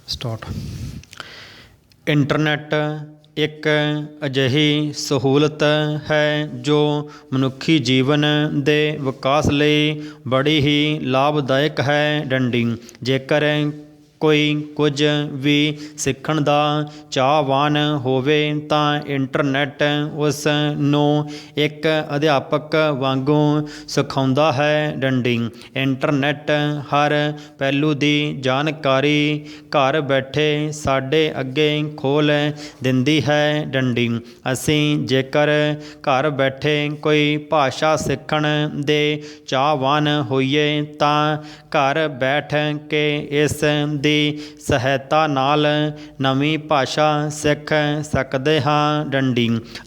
Start. Internet ਇੱਕ ਅਜਿਹੀ ਸਹੂਲਤ ਹੈ ਜੋ ਮਨੁੱਖੀ ਜੀਵਨ ਦੇ ਵਿਕਾਸ ਲਈ ਬੜੀ ਹੀ ਲਾਭਦਾਇਕ ਹੈ। ਜੇਕਰ ਕੋਈ ਕੁਝ ਵੀ ਸਿੱਖਣ ਦਾ ਚਾਹਵਾਨ ਹੋਵੇ ਤਾਂ ਇੰਟਰਨੈੱਟ ਉਸ ਨੂੰ ਇੱਕ ਅਧਿਆਪਕ ਵਾਂਗੂ ਸਿਖਾਉਂਦਾ ਹੈ। ਇੰਟਰਨੈੱਟ ਹਰ ਪਹਿਲੂ ਦੀ ਜਾਣਕਾਰੀ ਘਰ ਬੈਠੇ ਸਾਡੇ ਅੱਗੇ ਖੋਲ੍ਹ ਦਿੰਦੀ ਹੈ। ਅਸੀਂ ਜੇਕਰ ਘਰ ਬੈਠੇ ਕੋਈ ਭਾਸ਼ਾ ਸਿੱਖਣ ਦੇ ਚਾਹਵਾਨ ਹੋਈਏ ਤਾਂ ਘਰ ਬੈਠ ਕੇ ਇਸ ਦੀ ਸਹਾਇਤਾ ਨਾਲ ਨਵੀਂ ਭਾਸ਼ਾ ਸਿੱਖ ਸਕਦੇ ਹਾਂ।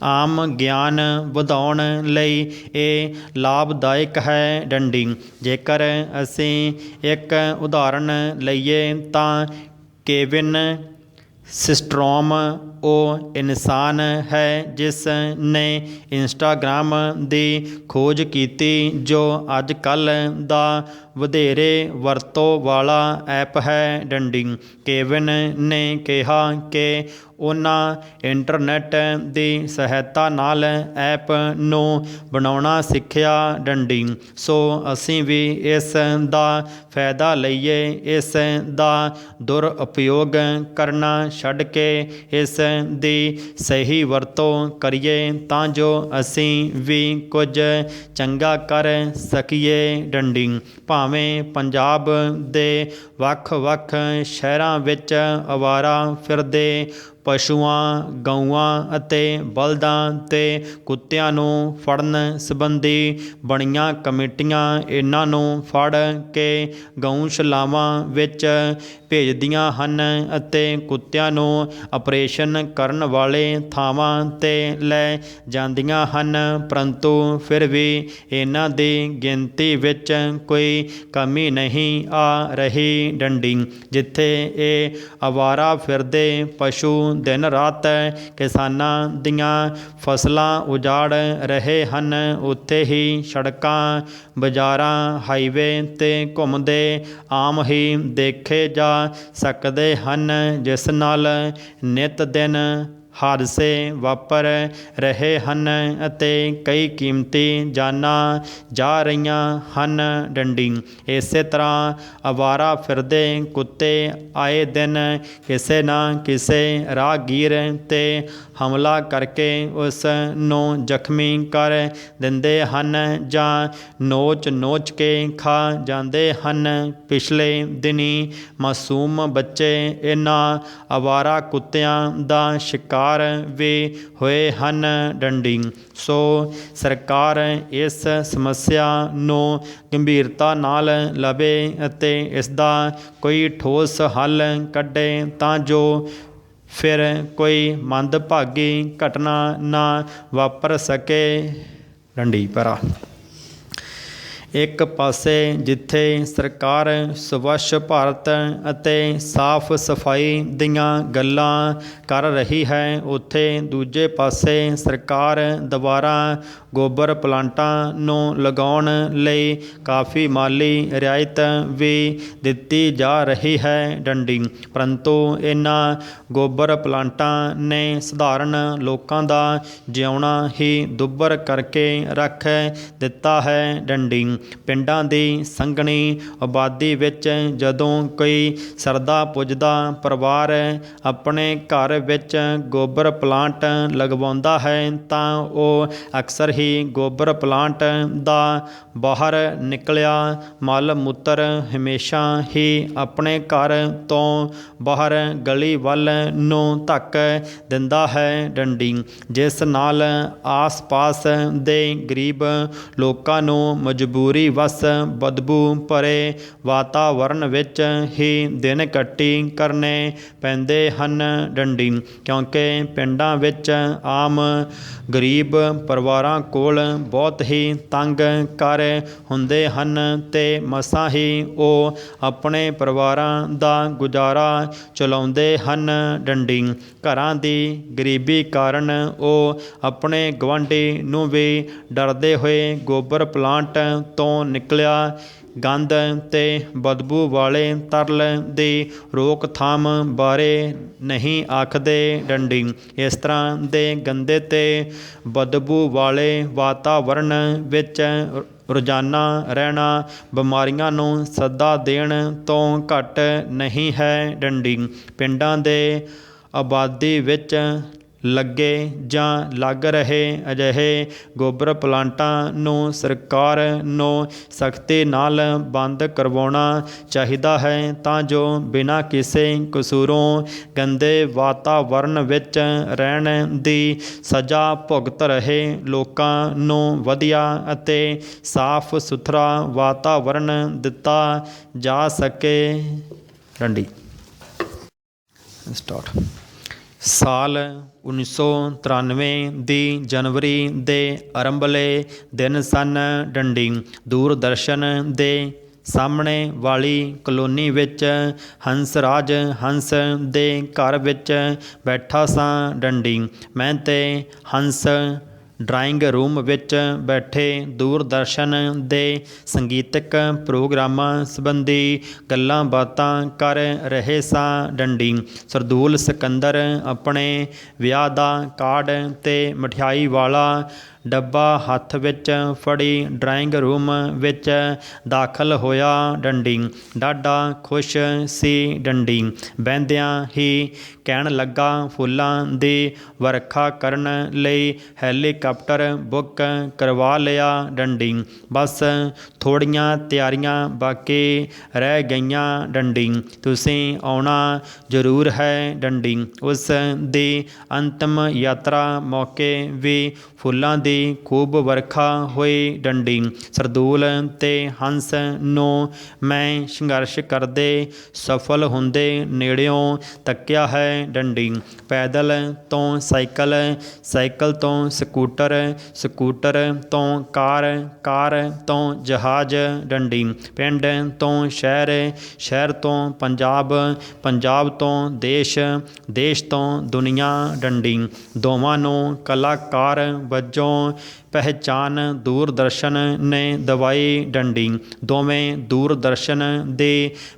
ਆਮ ਗਿਆਨ ਵਧਾਉਣ ਲਈ ਇਹ ਲਾਭਦਾਇਕ ਹੈ। ਜੇਕਰ ਅਸੀਂ ਇੱਕ ਉਦਾਹਰਨ ਲਈਏ ਤਾਂ ਕੇਵਿਨ ਸਿਸਟਰੋਮ ਉਹ ਇਨਸਾਨ ਹੈ ਜਿਸ ਨੇ ਇੰਸਟਾਗ੍ਰਾਮ ਦੀ ਖੋਜ ਕੀਤੀ, ਜੋ ਅੱਜ ਕੱਲ੍ਹ ਦਾ ਵਧੇਰੇ ਵਰਤੋਂ ਵਾਲਾ ਐਪ ਹੈ। ਕੇਵਿਨ ਨੇ ਕਿਹਾ ਕਿ ਉਹਨਾਂ ਇੰਟਰਨੈੱਟ ਦੀ ਸਹਾਇਤਾ ਨਾਲ ਐਪ ਨੂੰ ਬਣਾਉਣਾ ਸਿੱਖਿਆ। ਸੋ ਅਸੀਂ ਵੀ ਇਸ ਦਾ ਫਾਇਦਾ ਲਈਏ, ਇਸ ਦਾ ਦੁਰਉਪਯੋਗ ਕਰਨਾ ਛੱਡ ਕੇ ਇਸ ਦੀ ਸਹੀ ਵਰਤੋਂ ਕਰੀਏ ਤਾਂ ਜੋ ਅਸੀਂ ਵੀ ਕੁਝ ਚੰਗਾ ਕਰ ਸਕੀਏ। ਭਾਵੇਂ ਪੰਜਾਬ ਦੇ ਵੱਖ-ਵੱਖ ਸ਼ਹਿਰਾਂ ਵਿੱਚ ਅਵਾਰਾ ਫਿਰਦੇ ਪਸ਼ੂਆਂ, ਗਊਆਂ ਅਤੇ ਬਲਦਾਂ ਅਤੇ ਕੁੱਤਿਆਂ ਨੂੰ ਫੜਨ ਸੰਬੰਧੀ ਬਣੀਆਂ ਕਮੇਟੀਆਂ ਇਹਨਾਂ ਨੂੰ ਫੜ ਕੇ ਗਊਸ਼ਾਲਾਵਾਂ ਵਿੱਚ ਭੇਜਦੀਆਂ ਹਨ ਅਤੇ ਕੁੱਤਿਆਂ ਨੂੰ ਆਪਰੇਸ਼ਨ ਕਰਨ ਵਾਲੇ ਥਾਵਾਂ 'ਤੇ ਲੈ ਜਾਂਦੀਆਂ ਹਨ, ਪਰੰਤੂ ਫਿਰ ਵੀ ਇਹਨਾਂ ਦੀ ਗਿਣਤੀ ਵਿੱਚ ਕੋਈ ਕਮੀ ਨਹੀਂ ਆ ਰਹੀ। ਜਿੱਥੇ ਇਹ ਅਵਾਰਾ ਫਿਰਦੇ ਪਸ਼ੂ ਦਿਨ ਰਾਤ ਕਿਸਾਨਾਂ ਦੀਆਂ ਫਸਲਾਂ ਉਜਾੜ ਰਹੇ ਹਨ, ਉੱਥੇ ਹੀ ਸੜਕਾਂ, ਬਾਜ਼ਾਰਾਂ, ਹਾਈਵੇ 'ਤੇ ਘੁੰਮਦੇ ਆਮ ਹੀ ਦੇਖੇ ਜਾ ਸਕਦੇ ਹਨ, ਜਿਸ ਨਾਲ ਨਿੱਤ ਦਿਨ ਹਾਦਸੇ ਵਾਪਰ ਰਹੇ ਹਨ ਅਤੇ ਕਈ ਕੀਮਤੀ ਜਾਨਾਂ ਜਾ ਰਹੀਆਂ ਹਨ। ਇਸੇ ਤਰ੍ਹਾਂ ਅਵਾਰਾ ਫਿਰਦੇ ਕੁੱਤੇ ਆਏ ਦਿਨ ਕਿਸੇ ਨਾ ਕਿਸੇ ਰਾਹਗੀਰ 'ਤੇ ਹਮਲਾ ਕਰਕੇ ਉਸ ਨੂੰ ਜ਼ਖਮੀ ਕਰ ਦਿੰਦੇ ਹਨ ਜਾਂ ਨੋਚ ਕੇ ਖਾ ਜਾਂਦੇ ਹਨ। ਪਿਛਲੇ ਦਿਨੀਂ ਮਾਸੂਮ ਬੱਚੇ ਇਹਨਾਂ ਅਵਾਰਾ ਕੁੱਤਿਆਂ ਦਾ ਸ਼ਿਕਾਰ ਵੀ ਹੋਏ ਹਨ। ਸੋ ਸਰਕਾਰ ਇਸ ਸਮੱਸਿਆ ਨੂੰ ਗੰਭੀਰਤਾ ਨਾਲ ਲਵੇ ਅਤੇ ਇਸ ਦਾ ਕੋਈ ਠੋਸ ਹੱਲ ਕੱਢੇ ਤਾਂ ਜੋ ਫਿਰ ਕੋਈ ਮੰਦਭਾਗੀ ਘਟਨਾ ਨਾ ਵਾਪਰ ਸਕੇ। ਇੱਕ ਪਾਸੇ ਜਿੱਥੇ ਸਰਕਾਰ ਸਵੱਛ ਭਾਰਤ ਅਤੇ ਸਾਫ਼ ਸਫਾਈ ਦੀਆਂ ਗੱਲਾਂ ਕਰ ਰਹੀ ਹੈ, ਉੱਥੇ ਦੂਜੇ ਪਾਸੇ ਸਰਕਾਰ ਦੁਆਰਾ ਗੋਬਰ ਪਲਾਂਟਾਂ ਨੂੰ ਲਗਾਉਣ ਲਈ ਕਾਫੀ ਮਾਲੀ ਰਿਆਇਤ ਵੀ ਦਿੱਤੀ ਜਾ ਰਹੀ ਹੈ। ਪਰੰਤੂ ਇਹਨਾਂ ਗੋਬਰ ਪਲਾਂਟਾਂ ਨੇ ਸਧਾਰਨ ਲੋਕਾਂ ਦਾ ਜਿਉਣਾ ਹੀ ਦੁੱਭਰ ਕਰਕੇ ਰੱਖ ਦਿੱਤਾ ਹੈ। ਪਿੰਡਾਂ ਦੀ ਸੰਘਣੀ ਆਬਾਦੀ ਵਿੱਚ ਜਦੋਂ ਕੋਈ ਸਰਦਾ ਪੁੱਜਦਾ ਪਰਿਵਾਰ ਆਪਣੇ ਘਰ ਵਿੱਚ ਗੋਬਰ ਪਲਾਂਟ ਲਗਵਾਉਂਦਾ ਹੈ ਤਾਂ ਉਹ ਅਕਸਰ ਹੀ ਗੋਬਰ ਪਲਾਂਟ ਦਾ ਬਾਹਰ ਨਿਕਲਿਆ ਮਲ ਮੂਤਰ ਹਮੇਸ਼ਾ ਹੀ ਆਪਣੇ ਘਰ ਤੋਂ ਬਾਹਰ ਗਲੀ ਵੱਲ ਨੂੰ ਧੱਕ ਦਿੰਦਾ ਹੈ। ਜਿਸ ਨਾਲ ਆਸ-ਪਾਸ ਦੇ ਗਰੀਬ ਲੋਕਾਂ ਨੂੰ ਮਜਬੂਰੀ ਵਸ ਬਦਬੂ ਭਰੇ ਵਾਤਾਵਰਨ ਵਿੱਚ ਹੀ ਦਿਨ ਕੱਟੀ ਕਰਨੇ ਪੈਂਦੇ ਹਨ। ਕਿਉਂਕਿ ਪਿੰਡਾਂ ਵਿੱਚ ਆਮ ਗਰੀਬ ਪਰਿਵਾਰਾਂ ਕੋਲ ਬਹੁਤ ਹੀ ਤੰਗ ਘਰ ਹੁੰਦੇ ਹਨ ਅਤੇ ਮਸਾਂ ਹੀ ਉਹ ਆਪਣੇ ਪਰਿਵਾਰਾਂ ਦਾ ਗੁਜ਼ਾਰਾ ਚਲਾਉਂਦੇ ਹਨ। ਘਰਾਂ ਦੀ ਗਰੀਬੀ ਕਾਰਨ ਉਹ ਆਪਣੇ ਗੁਆਂਢੀ ਨੂੰ ਵੀ ਡਰਦੇ ਹੋਏ ਗੋਬਰ ਪਲਾਂਟ ਤੋਂ ਨਿਕਲਿਆ ਗੰਧ ਤੇ ਬਦਬੂ ਵਾਲੇ ਤਰਲ ਦੀ ਰੋਕਥਾਮ ਬਾਰੇ ਨਹੀਂ ਆਖਦੇ ਡੰਡੀ। ਇਸ ਤਰ੍ਹਾਂ ਦੇ ਗੰਦੇ ਤੇ ਬਦਬੂ ਵਾਲੇ ਵਾਤਾਵਰਣ ਵਿੱਚ ਰੋਜ਼ਾਨਾ ਰਹਿਣਾ ਬਿਮਾਰੀਆਂ ਨੂੰ ਸੱਦਾ ਦੇਣ ਤੋਂ ਘੱਟ ਨਹੀਂ ਹੈ ਡੰਡੀ। ਪਿੰਡਾਂ ਦੇ ਆਬਾਦੀ ਵਿੱਚ ਲੱਗੇ ਜਾਂ ਲੱਗ ਰਹੇ ਅਜਿਹੇ ਗੋਬਰ ਪਲਾਂਟਾਂ ਨੂੰ ਸਰਕਾਰ ਨੂੰ ਸਖਤੀ ਨਾਲ ਬੰਦ ਕਰਵਾਉਣਾ ਚਾਹੀਦਾ ਹੈ, ਤਾਂ ਜੋ ਬਿਨਾਂ ਕਿਸੇ ਕਸੂਰੋਂ ਗੰਦੇ ਵਾਤਾਵਰਣ ਵਿੱਚ ਰਹਿਣ ਦੀ ਸਜ਼ਾ ਭੁਗਤ ਰਹੇ ਲੋਕਾਂ ਨੂੰ ਵਧੀਆ ਅਤੇ ਸਾਫ਼ ਸੁਥਰਾ ਵਾਤਾਵਰਣ ਦਿੱਤਾ ਜਾ ਸਕੇ ਡੰਡੀ। ਸਟਾਰਟ। ਸਾਲ 1993 ਦੀ ਜਨਵਰੀ ਦੇ ਅਰੰਭਲੇ ਦਿਨ ਸਨ ਡੰਡੀ। ਦੂਰਦਰਸ਼ਨ ਦੇ ਸਾਹਮਣੇ ਵਾਲੀ ਕਲੋਨੀ ਵਿੱਚ ਹੰਸਰਾਜ ਹੰਸ ਦੇ ਘਰ ਵਿੱਚ ਬੈਠਾ ਸਾਂ ਡੰਡੀ। ਮੈਂ ਤੇ ਹੰਸ ਡਰਾਇੰਗ ਰੂਮ ਵਿੱਚ ਬੈਠੇ ਦੂਰਦਰਸ਼ਨ ਦੇ ਸੰਗੀਤਕ ਪ੍ਰੋਗਰਾਮਾਂ ਸੰਬੰਧੀ ਗੱਲਾਂ ਬਾਤਾਂ ਕਰ ਰਹੇ ਸਾਂ ਡੰਡੀ। ਸਰਦੂਲ ਸਿਕੰਦਰ ਆਪਣੇ ਵਿਆਹ ਦਾ ਕਾਰਡ ਤੇ ਮਠਿਆਈ ਵਾਲਾ ਡੱਬਾ ਹੱਥ ਵਿੱਚ ਫੜੀ ਡਰਾਇੰਗ ਰੂਮ ਵਿੱਚ ਦਾਖਲ ਹੋਇਆ ਡੰਡੀ। ਡਾਢਾ ਖੁਸ਼ ਸੀ ਡੰਡੀ। ਬਹਿੰਦਿਆਂ ਹੀ ਕਹਿਣ ਲੱਗਾ, ਫੁੱਲਾਂ ਦੀ ਵਰਖਾ ਕਰਨ ਲਈ ਹੈਲੀਕਾਪਟਰ ਬੁੱਕ ਕਰਵਾ ਲਿਆ ਡੰਡੀ। ਬਸ ਥੋੜ੍ਹੀਆਂ ਤਿਆਰੀਆਂ ਬਾਕੀ ਰਹਿ ਗਈਆਂ ਡੰਡੀ। ਤੁਸੀਂ ਆਉਣਾ ਜ਼ਰੂਰ ਹੈ ਡੰਡੀ। ਉਸ ਦੀ ਅੰਤਮ ਯਾਤਰਾ ਮੌਕੇ ਵੀ ਫੁੱਲਾਂ ਦੀ ਖੂਬ ਵਰਖਾ ਹੋਈ ਡੰਡੀ। ਸਰਦੂਲ ਤੇ ਹੰਸ ਨੂੰ ਮੈਂ ਸੰਘਰਸ਼ ਕਰਦੇ ਸਫਲ ਹੁੰਦੇ ਨੇੜਿਓਂ ਤੱਕਿਆ ਹੈ ਡੰਡੀ। ਪੈਦਲ ਤੋਂ ਸਾਈਕਲ, ਸਾਈਕਲ ਤੋਂ ਸਕੂਟਰ, ਸਕੂਟਰ ਤੋਂ ਕਾਰ, ਕਾਰ ਤੋਂ ਜਹਾਜ਼ ਡੰਡੀ। ਪਿੰਡ ਤੋਂ ਸ਼ਹਿਰ, ਸ਼ਹਿਰ ਤੋਂ ਪੰਜਾਬ, ਪੰਜਾਬ ਤੋਂ ਦੇਸ਼, ਦੇਸ਼ ਤੋਂ ਦੁਨੀਆ ਡੰਡੀ। ਦੋਵਾਂ ਨੂੰ ਕਲਾਕਾਰ ਵਜੋਂ ਪਹਿਚਾਨ ਦੂਰਦਰਸ਼ਨ ਨੇ ਦਵਾਈ ਡੰਡੀ। ਦੋਵੇਂ ਦੂਰਦਰਸ਼ਨ ਦੇ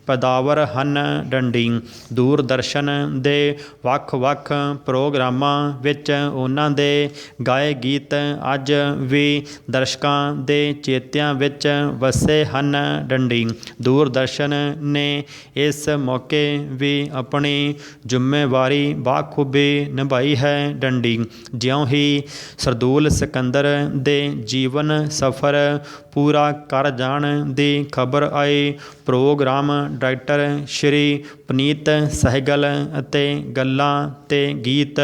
ਪੈਦਾਵਾਰ ਹਨ ਡੰਡੀ। ਦੂਰਦਰਸ਼ਨ ਦੇ ਵੱਖ-ਵੱਖ ਪ੍ਰੋਗਰਾਮਾਂ ਵਿੱਚ ਉਹਨਾਂ ਦੇ ਗਾਏ ਗੀਤ ਅੱਜ ਵੀ ਦਰਸ਼ਕਾਂ ਦੇ ਚੇਤਿਆਂ ਵਿੱਚ ਵਸੇ ਹਨ ਡੰਡੀ। ਦੂਰਦਰਸ਼ਨ ਨੇ ਇਸ ਮੌਕੇ ਵੀ ਆਪਣੀ ਜ਼ਿੰਮੇਵਾਰੀ ਬਾਖੂਬੀ ਨਿਭਾਈ ਹੈ ਡੰਡੀ। ਜਿਉਂ ਹੀ ਸਰਦੂਲ ਸਿਕੰਦਰ ਦੇ ਜੀਵਨ ਸਫ਼ਰ ਪੂਰਾ ਕਰ ਜਾਣ ਦੀ ਖਬਰ ਆਈ, ਪ੍ਰੋਗਰਾਮ ਡਾਇਰੈਕਟਰ ਸ਼੍ਰੀ ਪੁਨੀਤ ਸਹਿਗਲ ਅਤੇ ਗੱਲਾਂ ਤੇ ਗੀਤ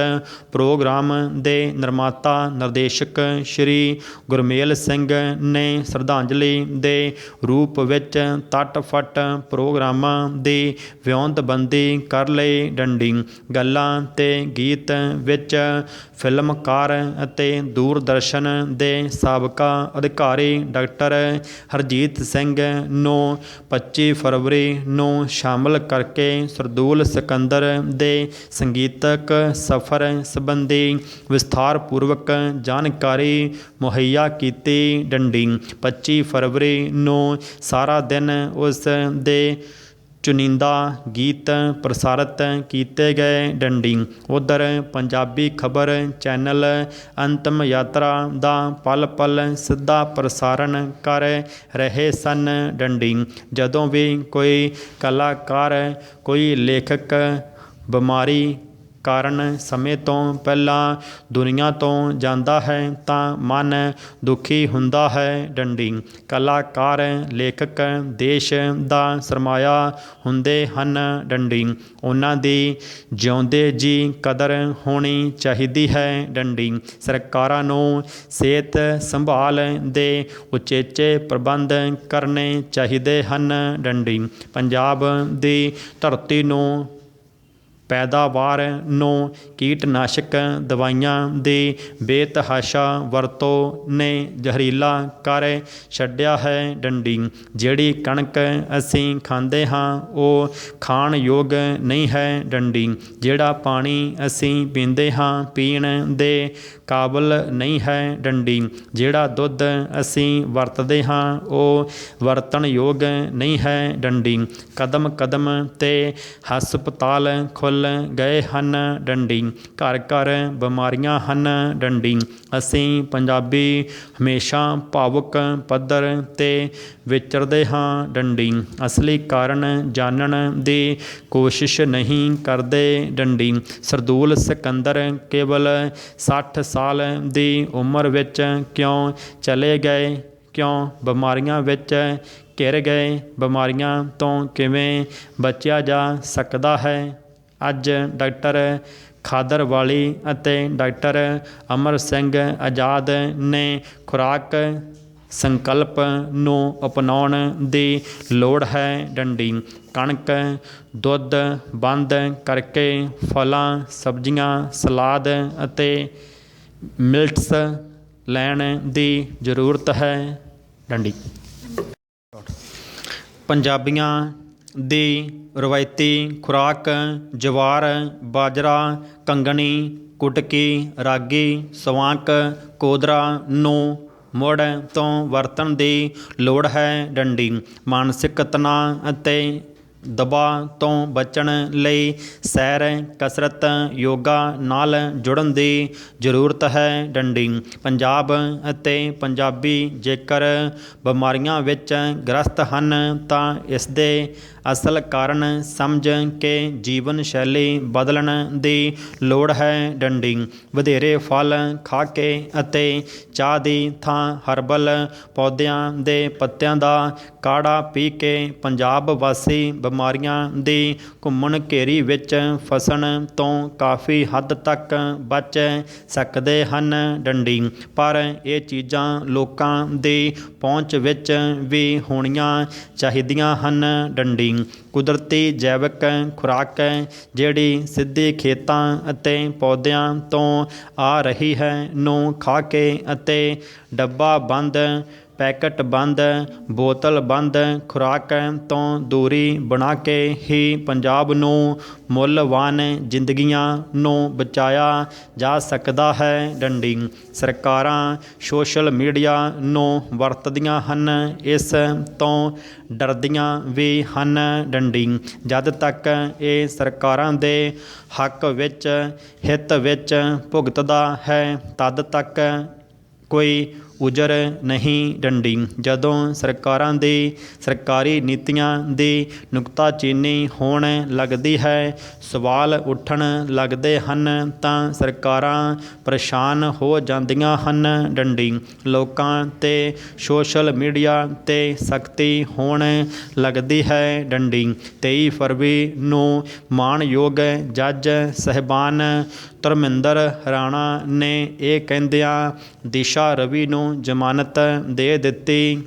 ਪ੍ਰੋਗਰਾਮ ਦੇ ਨਿਰਮਾਤਾ ਨਿਰਦੇਸ਼ਕ ਸ਼੍ਰੀ ਗੁਰਮੇਲ ਸਿੰਘ ਨੇ ਸ਼ਰਧਾਂਜਲੀ ਦੇ ਰੂਪ ਵਿੱਚ ਤੱਟ-ਫੱਟ ਪ੍ਰੋਗਰਾਮਾਂ ਦੀ ਵਿਉਂਤਬੰਦੀ ਕਰ ਲਈ ਡੰਡੀ। ਗੱਲਾਂ ਤੇ ਗੀਤ ਵਿੱਚ ਫਿਲਮਕਾਰ ਅਤੇ ਦੂਰਦਰਸ਼ਨ ਦੇ ਸਾਬਕਾ ਅਧਿਕਾਰੀ ਡਾਕਟਰ ਹਰਜੀਤ ਸਿੰਘ ਨੂੰ 25 ਫਰਵਰੀ ਨੂੰ ਸ਼ਾਮਲ ਕਰਕੇ ਸਰਦੂਲ ਸਿਕੰਦਰ ਦੇ ਸੰਗੀਤਕ ਸਫ਼ਰ ਸੰਬੰਧੀ ਵਿਸਥਾਰਪੂਰਵਕ ਜਾਣਕਾਰੀ ਮੁਹੱਈਆ ਕੀਤੀ ਡੰਡੀ। 25 ਫਰਵਰੀ ਨੂੰ ਸਾਰਾ ਦਿਨ ਉਸ ਦੇ ਚੁਣਿੰਦਾ ਗੀਤ ਪ੍ਰਸਾਰਿਤ ਕੀਤੇ ਗਏ ਡੰਡੀ। ਉੱਧਰ ਪੰਜਾਬੀ ਖਬਰ ਚੈਨਲ ਅੰਤਮ ਯਾਤਰਾ ਦਾ ਪਲ ਪਲ ਸਿੱਧਾ ਪ੍ਰਸਾਰਣ ਕਰ ਰਹੇ ਸਨ ਡੰਡੀ। ਜਦੋਂ ਵੀ ਕੋਈ ਕਲਾਕਾਰ, ਕੋਈ ਲੇਖਕ ਬਿਮਾਰੀ ਕਾਰਨ ਸਮੇਂ ਤੋਂ ਪਹਿਲਾਂ ਦੁਨੀਆ ਤੋਂ ਜਾਂਦਾ ਹੈ ਤਾਂ ਮਨ ਦੁਖੀ ਹੁੰਦਾ ਹੈ ਡੰਡੀ। ਕਲਾਕਾਰ, ਲੇਖਕ ਦੇਸ਼ ਦਾ ਸਰਮਾਇਆ ਹੁੰਦੇ ਹਨ ਡੰਡੀ। ਉਹਨਾਂ ਦੀ ਜਿਉਂਦੇ ਜੀ ਕਦਰ ਹੋਣੀ ਚਾਹੀਦੀ ਹੈ ਡੰਡੀ। ਸਰਕਾਰਾਂ ਨੂੰ ਸਿਹਤ ਸੰਭਾਲ ਦੇ ਉਚੇਚੇ ਪ੍ਰਬੰਧ ਕਰਨੇ ਚਾਹੀਦੇ ਹਨ ਡੰਡੀ। ਪੰਜਾਬ ਦੀ ਧਰਤੀ ਨੂੰ, ਪੈਦਾਵਾਰ ਨੂੰ ਕੀਟਨਾਸ਼ਕ ਦਵਾਈਆਂ ਦੀ ਬੇਤਹਾਸ਼ਾ ਵਰਤੋਂ ਨੇ ਜ਼ਹਿਰੀਲਾ ਕਰ ਛੱਡਿਆ ਹੈ ਡੰਡੀ। ਜਿਹੜੀ ਕਣਕ ਅਸੀਂ ਖਾਂਦੇ ਹਾਂ ਉਹ ਖਾਣ ਯੋਗ ਨਹੀਂ ਹੈ ਡੰਡੀ। ਜਿਹੜਾ ਪਾਣੀ ਅਸੀਂ ਪੀਂਦੇ ਹਾਂ ਪੀਣ ਦੇ ਕਾਬਲ ਨਹੀਂ ਹੈ ਡੰਡੀ। ਜਿਹੜਾ ਦੁੱਧ ਅਸੀਂ ਵਰਤਦੇ ਹਾਂ ਉਹ ਵਰਤਣਯੋਗ ਨਹੀਂ ਹੈ ਡੰਡੀ। ਕਦਮ ਕਦਮ 'ਤੇ ਹਸਪਤਾਲ ਖੁੱਲ੍ਹ ਗਏ ਹਨ ਡੰਡੀ। ਘਰ ਘਰ ਬਿਮਾਰੀਆਂ ਹਨ ਡੰਡੀ। ਅਸੀਂ ਪੰਜਾਬੀ ਹਮੇਸ਼ਾ ਭਾਵੁਕ ਪੱਧਰ 'ਤੇ ਵਿਚਰਦੇ ਹਾਂ ਡੰਡੀ। ਅਸਲੀ ਕਾਰਨ ਜਾਣਨ ਦੀ ਕੋਸ਼ਿਸ਼ ਨਹੀਂ ਕਰਦੇ ਡੰਡੀ। ਸਰਦੂਲ ਸਿਕੰਦਰ ਕੇਵਲ 60 ਸਾਲ ਦੀ ਉਮਰ ਵਿੱਚ ਕਿਉਂ ਚਲੇ ਗਏ? ਕਿਉਂ ਬਿਮਾਰੀਆਂ ਵਿੱਚ ਘਿਰ ਗਏ? ਬਿਮਾਰੀਆਂ ਤੋਂ ਕਿਵੇਂ ਬਚਿਆ ਜਾ ਸਕਦਾ ਹੈ? ਅੱਜ ਡਾਕਟਰ ਖਾਦਰਵਾਲੀ ਅਤੇ ਡਾਕਟਰ ਅਮਰ ਸਿੰਘ ਆਜ਼ਾਦ ਨੇ ਖੁਰਾਕ ਸੰਕਲਪ ਨੂੰ ਅਪਣਾਉਣ ਦੀ ਲੋੜ ਹੈ ਡੰਡੀ। ਕਣਕ ਦੁੱਧ ਬੰਦ ਕਰਕੇ ਫਲਾਂ ਸਬਜ਼ੀਆਂ ਸਲਾਦ ਅਤੇ ਮਿਲਟਸ ਲੈਣ ਦੀ ਜ਼ਰੂਰਤ ਹੈ ਡੰਡੀ। ਪੰਜਾਬੀਆਂ ਦੀ ਰਵਾਇਤੀ ਖੁਰਾਕ ਜਵਾਰ ਬਾਜਰਾ ਕੰਗਣੀ ਕੁਟਕੀ ਰਾਗੀ ਸਵਾਂਕ ਕੋਦਰਾ ਨੂੰ ਮੁੜ ਤੋਂ ਵਰਤਣ ਦੀ ਲੋੜ ਹੈ ਡੰਡੀ। ਮਾਨਸਿਕ ਤਣਾਅ ਅਤੇ ਦਬਾਅ ਤੋਂ ਬਚਣ ਲਈ ਸੈਰ ਕਸਰਤ ਯੋਗਾ ਨਾਲ ਜੁੜਨ ਦੀ ਜ਼ਰੂਰਤ ਹੈ ਡੰਡੀ। ਪੰਜਾਬ ਅਤੇ ਪੰਜਾਬੀ ਜੇਕਰ ਬਿਮਾਰੀਆਂ ਵਿੱਚ ਗ੍ਰਸਤ ਹਨ ਤਾਂ ਇਸ ਦੇ ਅਸਲ ਕਾਰਨ ਸਮਝ ਕੇ ਜੀਵਨ ਸ਼ੈਲੀ ਬਦਲਣ ਦੀ ਲੋੜ ਹੈ ਡੰਡੀ। ਵਧੇਰੇ ਫਲ ਖਾ ਕੇ ਅਤੇ ਚਾਹ ਦੀ ਥਾਂ ਹਰਬਲ ਪੌਦਿਆਂ ਦੇ ਪੱਤਿਆਂ ਦਾ ਕਾੜ੍ਹਾ ਪੀ ਕੇ ਪੰਜਾਬ ਵਾਸੀ ਬਿਮਾਰੀਆਂ ਦੀ ਘੁੰਮਣ ਘੇਰੀ ਵਿੱਚ ਫਸਣ ਤੋਂ ਕਾਫੀ ਹੱਦ ਤੱਕ ਬਚ ਸਕਦੇ ਹਨ ਡੰਡੀ। ਪਰ ਇਹ ਚੀਜ਼ਾਂ ਲੋਕਾਂ ਦੀ ਪਹੁੰਚ ਵਿੱਚ ਵੀ ਹੋਣੀਆਂ ਚਾਹੀਦੀਆਂ ਹਨ ਡੰਡੀ। ਕੁਦਰਤੀ ਜੈਵਿਕ ਖੁਰਾਕ ਜਿਹੜੀ ਸਿੱਧੀ ਖੇਤਾਂ ਅਤੇ ਪੌਦਿਆਂ ਤੋਂ ਆ ਰਹੀ ਹੈ ਨੂੰ ਖਾ ਕੇ ਅਤੇ ਡੱਬਾ ਬੰਦ ਪੈਕਟ ਬੰਦ ਬੋਤਲ ਬੰਦ ਖੁਰਾਕ ਤੋਂ ਦੂਰੀ ਬਣਾ ਕੇ ਹੀ ਪੰਜਾਬ ਨੂੰ ਮੁੱਲਵਾਨ ਜ਼ਿੰਦਗੀਆਂ ਨੂੰ ਬਚਾਇਆ ਜਾ ਸਕਦਾ ਹੈ ਡੰਡੀ। ਸਰਕਾਰਾਂ ਸੋਸ਼ਲ ਮੀਡੀਆ ਨੂੰ ਵਰਤਦੀਆਂ ਹਨ, ਇਸ ਤੋਂ ਡਰਦੀਆਂ ਵੀ ਹਨ ਡੰਡੀ। ਜਦ ਤੱਕ ਇਹ ਸਰਕਾਰਾਂ ਦੇ ਹੱਕ ਵਿੱਚ ਹਿੱਤ ਵਿੱਚ ਭੁਗਤਦਾ ਹੈ ਤਦ ਤੱਕ ਕੋਈ ਉਜਰ ਨਹੀਂ ਡੰਡੀ। ਜਦੋਂ ਸਰਕਾਰਾਂ ਦੀ ਸਰਕਾਰੀ ਨੀਤੀਆਂ ਦੀ ਨੁਕਤਾਚੀਨੀ ਹੋਣ ਲੱਗਦੀ ਹੈ, ਸਵਾਲ ਉੱਠਣ ਲੱਗਦੇ ਹਨ ਤਾਂ ਸਰਕਾਰਾਂ ਪਰੇਸ਼ਾਨ ਹੋ ਜਾਂਦੀਆਂ ਹਨ ਡੰਡੀ। ਲੋਕਾਂ 'ਤੇ ਸੋਸ਼ਲ ਮੀਡੀਆ 'ਤੇ ਸਖਤੀ ਹੋਣ ਲੱਗਦੀ ਹੈ ਡੰਡੀ। 23 ਫਰਵਰੀ ਨੂੰ ਮਾਣਯੋਗ ਜੱਜ ਸਾਹਿਬਾਨ ਧਰਮਿੰਦਰ ਰਾਣਾ ਨੇ ਇਹ ਕਹਿੰਦਿਆਂ ਦਿਸ਼ਾ ਰਵੀ ਨੂੰ ਜ਼ਮਾਨਤ ਦੇ ਦਿੱਤੀ।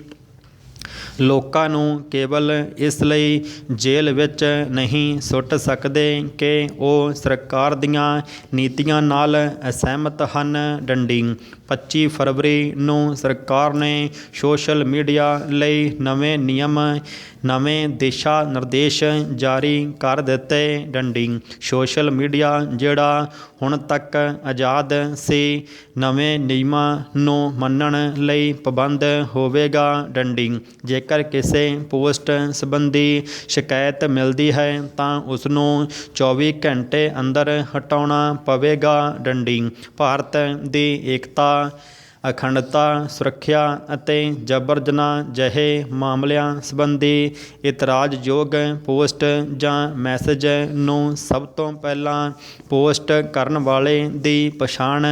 ਲੋਕਾਂ ਨੂੰ ਕੇਵਲ ਇਸ ਲਈ ਜੇਲ੍ਹ ਵਿੱਚ ਨਹੀਂ ਸੁੱਟ ਸਕਦੇ ਕਿ ਉਹ ਸਰਕਾਰ ਦੀਆਂ ਨੀਤੀਆਂ ਨਾਲ ਅਸਹਿਮਤ ਹਨ ਡੰਡੀ। 25 ਫਰਵਰੀ ਨੂੰ ਸਰਕਾਰ ਨੇ ਸੋਸ਼ਲ ਮੀਡੀਆ ਲਈ ਨਵੇਂ ਨਿਯਮ ਨਵੇਂ ਦਿਸ਼ਾ ਨਿਰਦੇਸ਼ ਜਾਰੀ ਕਰ ਦਿੱਤੇ ਡੰਡੀ। ਸੋਸ਼ਲ ਮੀਡੀਆ ਜਿਹੜਾ ਹੁਣ ਤੱਕ ਆਜ਼ਾਦ ਸੀ, ਨਵੇਂ ਨਿਯਮਾਂ ਨੂੰ ਮੰਨਣ ਲਈ ਪਾਬੰਦ ਹੋਵੇਗਾ ਡੰਡੀ। ਜੇਕਰ ਕਿਸੇ ਪੋਸਟ ਸੰਬੰਧੀ ਸ਼ਿਕਾਇਤ ਮਿਲਦੀ ਹੈ ਤਾਂ ਉਸਨੂੰ 24 ਘੰਟੇ ਅੰਦਰ ਹਟਾਉਣਾ ਪਵੇਗਾ ਡੰਡੀ। ਭਾਰਤ ਦੀ ਏਕਤਾ ਅਖੰਡਤਾ ਸੁਰੱਖਿਆ ਅਤੇ ਜਬਰ ਜਨਾਹ ਜਿਹੇ ਮਾਮਲਿਆਂ ਸੰਬੰਧੀ ਇਤਰਾਜ਼ਯੋਗ ਪੋਸਟ ਜਾਂ ਮੈਸੇਜ ਨੂੰ ਸਭ ਤੋਂ ਪਹਿਲਾਂ ਪੋਸਟ ਕਰਨ ਵਾਲੇ ਦੀ ਪਛਾਣ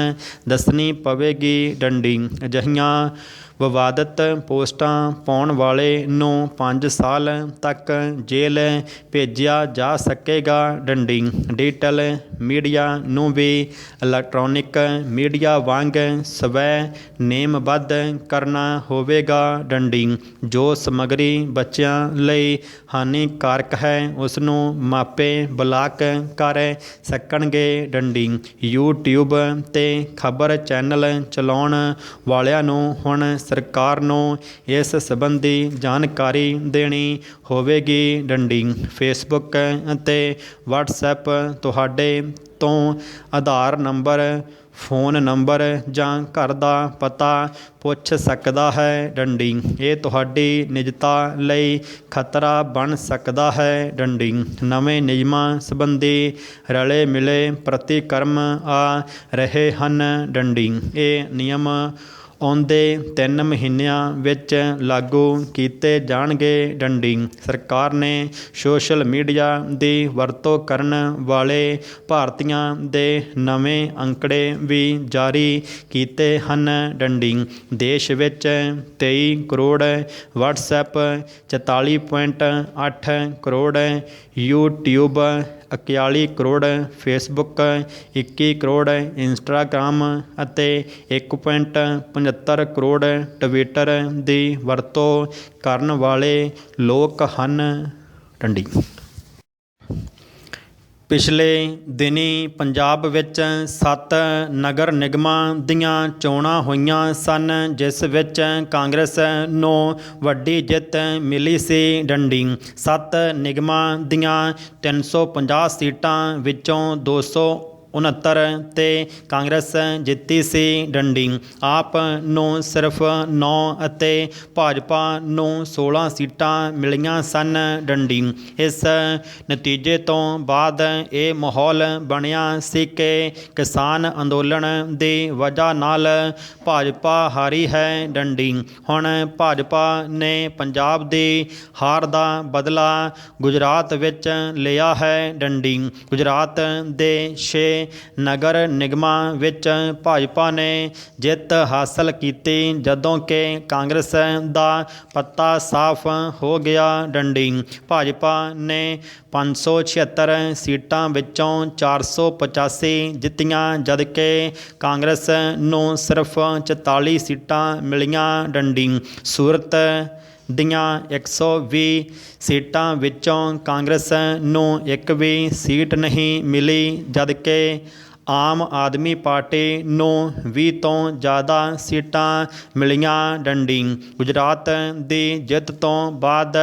ਦੱਸਣੀ ਪਵੇਗੀ ਡੰਡੀ। ਅਜਿਹੀਆਂ ਵਿਵਾਦਤ ਪੋਸਟਾਂ ਪਾਉਣ ਵਾਲੇ ਨੂੰ 5 ਸਾਲ ਤੱਕ ਜੇਲ੍ਹ ਭੇਜਿਆ ਜਾ ਸਕੇਗਾ ਡੰਡੀ। ਡਿਜੀਟਲ ਮੀਡੀਆ ਨੂੰ ਵੀ ਇਲੈਕਟ੍ਰੋਨਿਕ ਮੀਡੀਆ ਵਾਂਗ ਸਵੈ ਨੇਮਬੱਧ ਕਰਨਾ ਹੋਵੇਗਾ ਡੰਡੀ। ਜੋ ਸਮੱਗਰੀ ਬੱਚਿਆਂ ਲਈ ਹਾਨੀਕਾਰਕ ਹੈ ਉਸਨੂੰ ਮਾਪੇ ਬਲਾਕ ਕਰ ਸਕਣਗੇ ਡੰਡੀ। YouTube 'ਤੇ ਖਬਰ ਚੈਨਲ ਚਲਾਉਣ ਵਾਲਿਆਂ ਨੂੰ ਹੁਣ ਸਰਕਾਰ ਨੂੰ ਇਸ ਸੰਬੰਧੀ ਜਾਣਕਾਰੀ ਦੇਣੀ ਹੋਵੇਗੀ ਡੰਡੀ। ਫੇਸਬੁੱਕ ਅਤੇ WhatsApp ਤੁਹਾਡੇ ਤੋਂ ਆਧਾਰ ਨੰਬਰ, ਫ਼ੋਨ ਨੰਬਰ ਜਾਂ ਘਰ ਦਾ ਪਤਾ ਪੁੱਛ ਸਕਦਾ ਹੈ। ਡੰਡੀ ਇਹ ਤੁਹਾਡੀ ਨਿਜਤਾ ਲਈ ਖਤਰਾ ਬਣ ਸਕਦਾ ਹੈ। ਡੰਡੀ ਨਵੇਂ ਨਿਯਮਾਂ ਸੰਬੰਧੀ ਰਲੇ ਮਿਲੇ ਪ੍ਰਤੀਕਰਮ ਆ ਰਹੇ ਹਨ। ਡੰਡੀ ਇਹ ਨਿਯਮ ਆਉਂਦੇ 3 ਮਹੀਨਿਆਂ ਵਿੱਚ ਲਾਗੂ ਕੀਤੇ ਜਾਣਗੇ। ਡੰਡੀ ਸਰਕਾਰ ਨੇ ਸੋਸ਼ਲ ਮੀਡੀਆ ਦੀ ਵਰਤੋਂ ਕਰਨ ਵਾਲੇ ਭਾਰਤੀਆਂ ਦੇ ਨਵੇਂ ਅੰਕੜੇ ਵੀ ਜਾਰੀ ਕੀਤੇ ਹਨ। ਡੰਡੀ ਦੇਸ਼ ਵਿੱਚ 23 crore WhatsApp, 44.8 crore YouTube, 41 crore Facebook, 21 crore Instagram ਅਤੇ 1.75 ਕਰੋੜ ਟਵਿੱਟਰ ਦੀ ਵਰਤੋਂ ਕਰਨ ਵਾਲੇ ਲੋਕ ਹਨ। ਡੰਡੀ ਪਿਛਲੇ ਦਿਨੀਂ ਪੰਜਾਬ ਵਿੱਚ 7 ਨਗਰ ਨਿਗਮਾਂ ਦੀਆਂ ਚੋਣਾਂ ਹੋਈਆਂ ਸਨ, ਜਿਸ ਵਿੱਚ ਕਾਂਗਰਸ ਨੂੰ ਵੱਡੀ ਜਿੱਤ ਮਿਲੀ ਸੀ। ਡੰਡੀ 7 ਨਿਗਮਾਂ ਦੀਆਂ 350 ਸੀਟਾਂ ਵਿੱਚੋਂ 269 ਤੇ ਕਾਂਗਰਸ ਜਿੱਤੀ ਸੀ। ਡੰਡੀ ਆਪ ਨੂੰ ਸਿਰਫ 9 ਅਤੇ ਭਾਜਪਾ ਨੂੰ 16 ਸੀਟਾਂ ਮਿਲੀਆਂ ਸਨ। ਡੰਡੀ ਇਸ ਨਤੀਜੇ ਤੋਂ ਬਾਅਦ ਇਹ ਮਾਹੌਲ ਬਣਿਆ ਸੀ ਕਿ ਕਿਸਾਨ ਅੰਦੋਲਨ ਦੀ ਵਜ੍ਹਾ ਨਾਲ ਭਾਜਪਾ ਹਾਰੀ ਹੈ। ਡੰਡੀ ਹੁਣ ਭਾਜਪਾ ਨੇ ਪੰਜਾਬ ਦੀ ਹਾਰ ਦਾ ਬਦਲਾ ਗੁਜਰਾਤ ਵਿੱਚ ਲਿਆ ਹੈ। ਡੰਡੀ ਗੁਜਰਾਤ ਦੇ 6 ਨਗਰ ਨਿਗਮਾਂ ਵਿੱਚ ਭਾਜਪਾ ਨੇ ਜਿੱਤ ਹਾਸਲ ਕੀਤੀ, ਜਦੋਂ ਕਿ ਕਾਂਗਰਸ ਦਾ ਪੱਤਾ ਸਾਫ਼ ਹੋ ਗਿਆ। ਡੰਡੀ ਭਾਜਪਾ ਨੇ 576 ਸੀਟਾਂ ਵਿੱਚੋਂ 485 ਜਿੱਤੀਆਂ, ਜਦਕਿ ਕਾਂਗਰਸ ਨੂੰ ਸਿਰਫ 44 ਸੀਟਾਂ ਮਿਲੀਆਂ। ਡੰਡੀ ਸੂਰਤ ਦੀਆਂ 120 ਸੀਟਾਂ ਵਿੱਚੋਂ ਕਾਂਗਰਸ ਨੂੰ ਇੱਕ ਵੀ ਸੀਟ ਨਹੀਂ ਮਿਲੀ, ਜਦਕਿ ਆਮ ਆਦਮੀ ਪਾਰਟੀ ਨੂੰ 20 ਤੋਂ ਜ਼ਿਆਦਾ ਸੀਟਾਂ ਮਿਲੀਆਂ। ਡੰਡੀ ਗੁਜਰਾਤ ਦੀ ਜਿੱਤ ਤੋਂ ਬਾਅਦ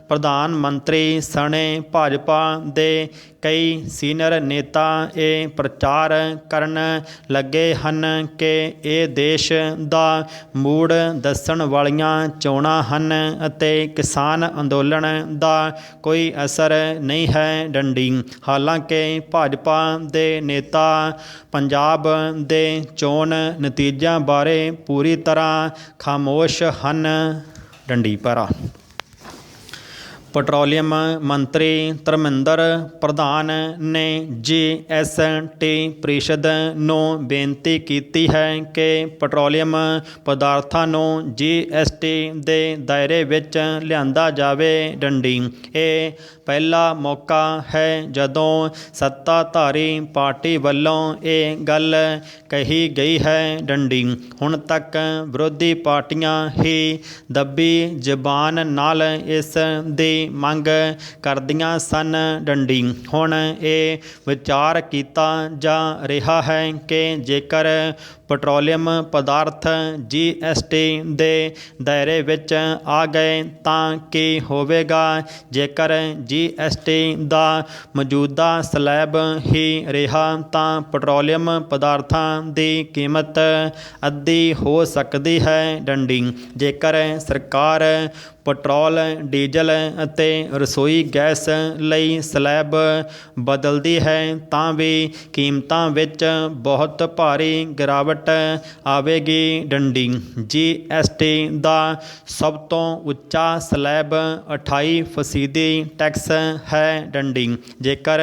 ਪ੍ਰਧਾਨ ਮੰਤਰੀ ਸਣੇ ਭਾਜਪਾ ਦੇ ਕਈ ਸੀਨੀਅਰ ਨੇਤਾ ਇਹ ਪ੍ਰਚਾਰ ਕਰਨ ਲੱਗੇ ਹਨ ਕਿ ਇਹ ਦੇਸ਼ ਦਾ ਮੂਡ ਦੱਸਣ ਵਾਲੀਆਂ ਚੋਣਾਂ ਹਨ ਅਤੇ ਕਿਸਾਨ ਅੰਦੋਲਨ ਦਾ ਕੋਈ ਅਸਰ ਨਹੀਂ ਹੈ। ਡੰਡੀ ਹਾਲਾਂਕਿ ਭਾਜਪਾ ਦੇ ਨੇਤਾ ਪੰਜਾਬ ਦੇ ਚੋਣ ਨਤੀਜਿਆਂ ਬਾਰੇ ਪੂਰੀ ਤਰ੍ਹਾਂ ਖਾਮੋਸ਼ ਹਨ। ਡੰਡੀ ਪਾਰਾ ਪੈਟਰੋਲੀਅਮ ਮੰਤਰੀ ਧਰਮਿੰਦਰ ਪ੍ਰਧਾਨ ਨੇ GST ਪ੍ਰੀਸ਼ਦ ਨੂੰ ਬੇਨਤੀ ਕੀਤੀ ਹੈ ਕਿ ਪੈਟਰੋਲੀਅਮ ਪਦਾਰਥਾਂ ਨੂੰ GST ਦੇ ਦਾਇਰੇ ਵਿੱਚ ਲਿਆਂਦਾ ਜਾਵੇ। ਡੰਡੀ ਇਹ ਪਹਿਲਾ ਮੌਕਾ ਹੈ ਜਦੋਂ ਸੱਤਾਧਾਰੀ ਪਾਰਟੀ ਵੱਲੋਂ ਇਹ ਗੱਲ ਕਹੀ ਗਈ ਹੈ। ਡੰਡੀ ਹੁਣ ਤੱਕ ਵਿਰੋਧੀ ਪਾਰਟੀਆਂ ਹੀ ਦੱਬੀ ਜ਼ਬਾਨ ਨਾਲ ਇਸ ਦੀ ਮੰਗ ਕਰਦੀਆਂ ਸਨ। ਡੰਡੀ ਹੁਣ ਇਹ ਵਿਚਾਰ ਕੀਤਾ ਜਾ ਰਿਹਾ ਹੈ ਕਿ ਜੇਕਰ ਪੈਟਰੋਲੀਅਮ ਪਦਾਰਥ GST ਦੇ ਦਾਇਰੇ ਵਿੱਚ ਆ ਗਏ ਤਾਂ ਕੀ ਹੋਵੇਗਾ। ਜੇਕਰ GST ਦਾ ਮੌਜੂਦਾ ਸਲੈਬ ਹੀ ਰਿਹਾ ਤਾਂ ਪੈਟਰੋਲੀਅਮ ਪਦਾਰਥਾਂ ਦੀ ਕੀਮਤ ਅੱਧੀ ਹੋ ਸਕਦੀ ਹੈ। ਡੰਡੀ ਜੇਕਰ ਸਰਕਾਰ ਪੈਟਰੋਲ, ਡੀਜ਼ਲ ਅਤੇ ਰਸੋਈ ਗੈਸ ਲਈ ਸਲੈਬ ਬਦਲਦੀ ਹੈ ਤਾਂ ਵੀ ਕੀਮਤਾਂ ਵਿੱਚ ਬਹੁਤ ਭਾਰੀ ਗਿਰਾਵਟ ਆਵੇਗੀ। ਡੰਡੀ GST ਦਾ ਸਭ ਤੋਂ ਉੱਚਾ ਸਲੈਬ 28% ਟੈਕਸ ਹੈ। ਡੰਡੀ ਜੇਕਰ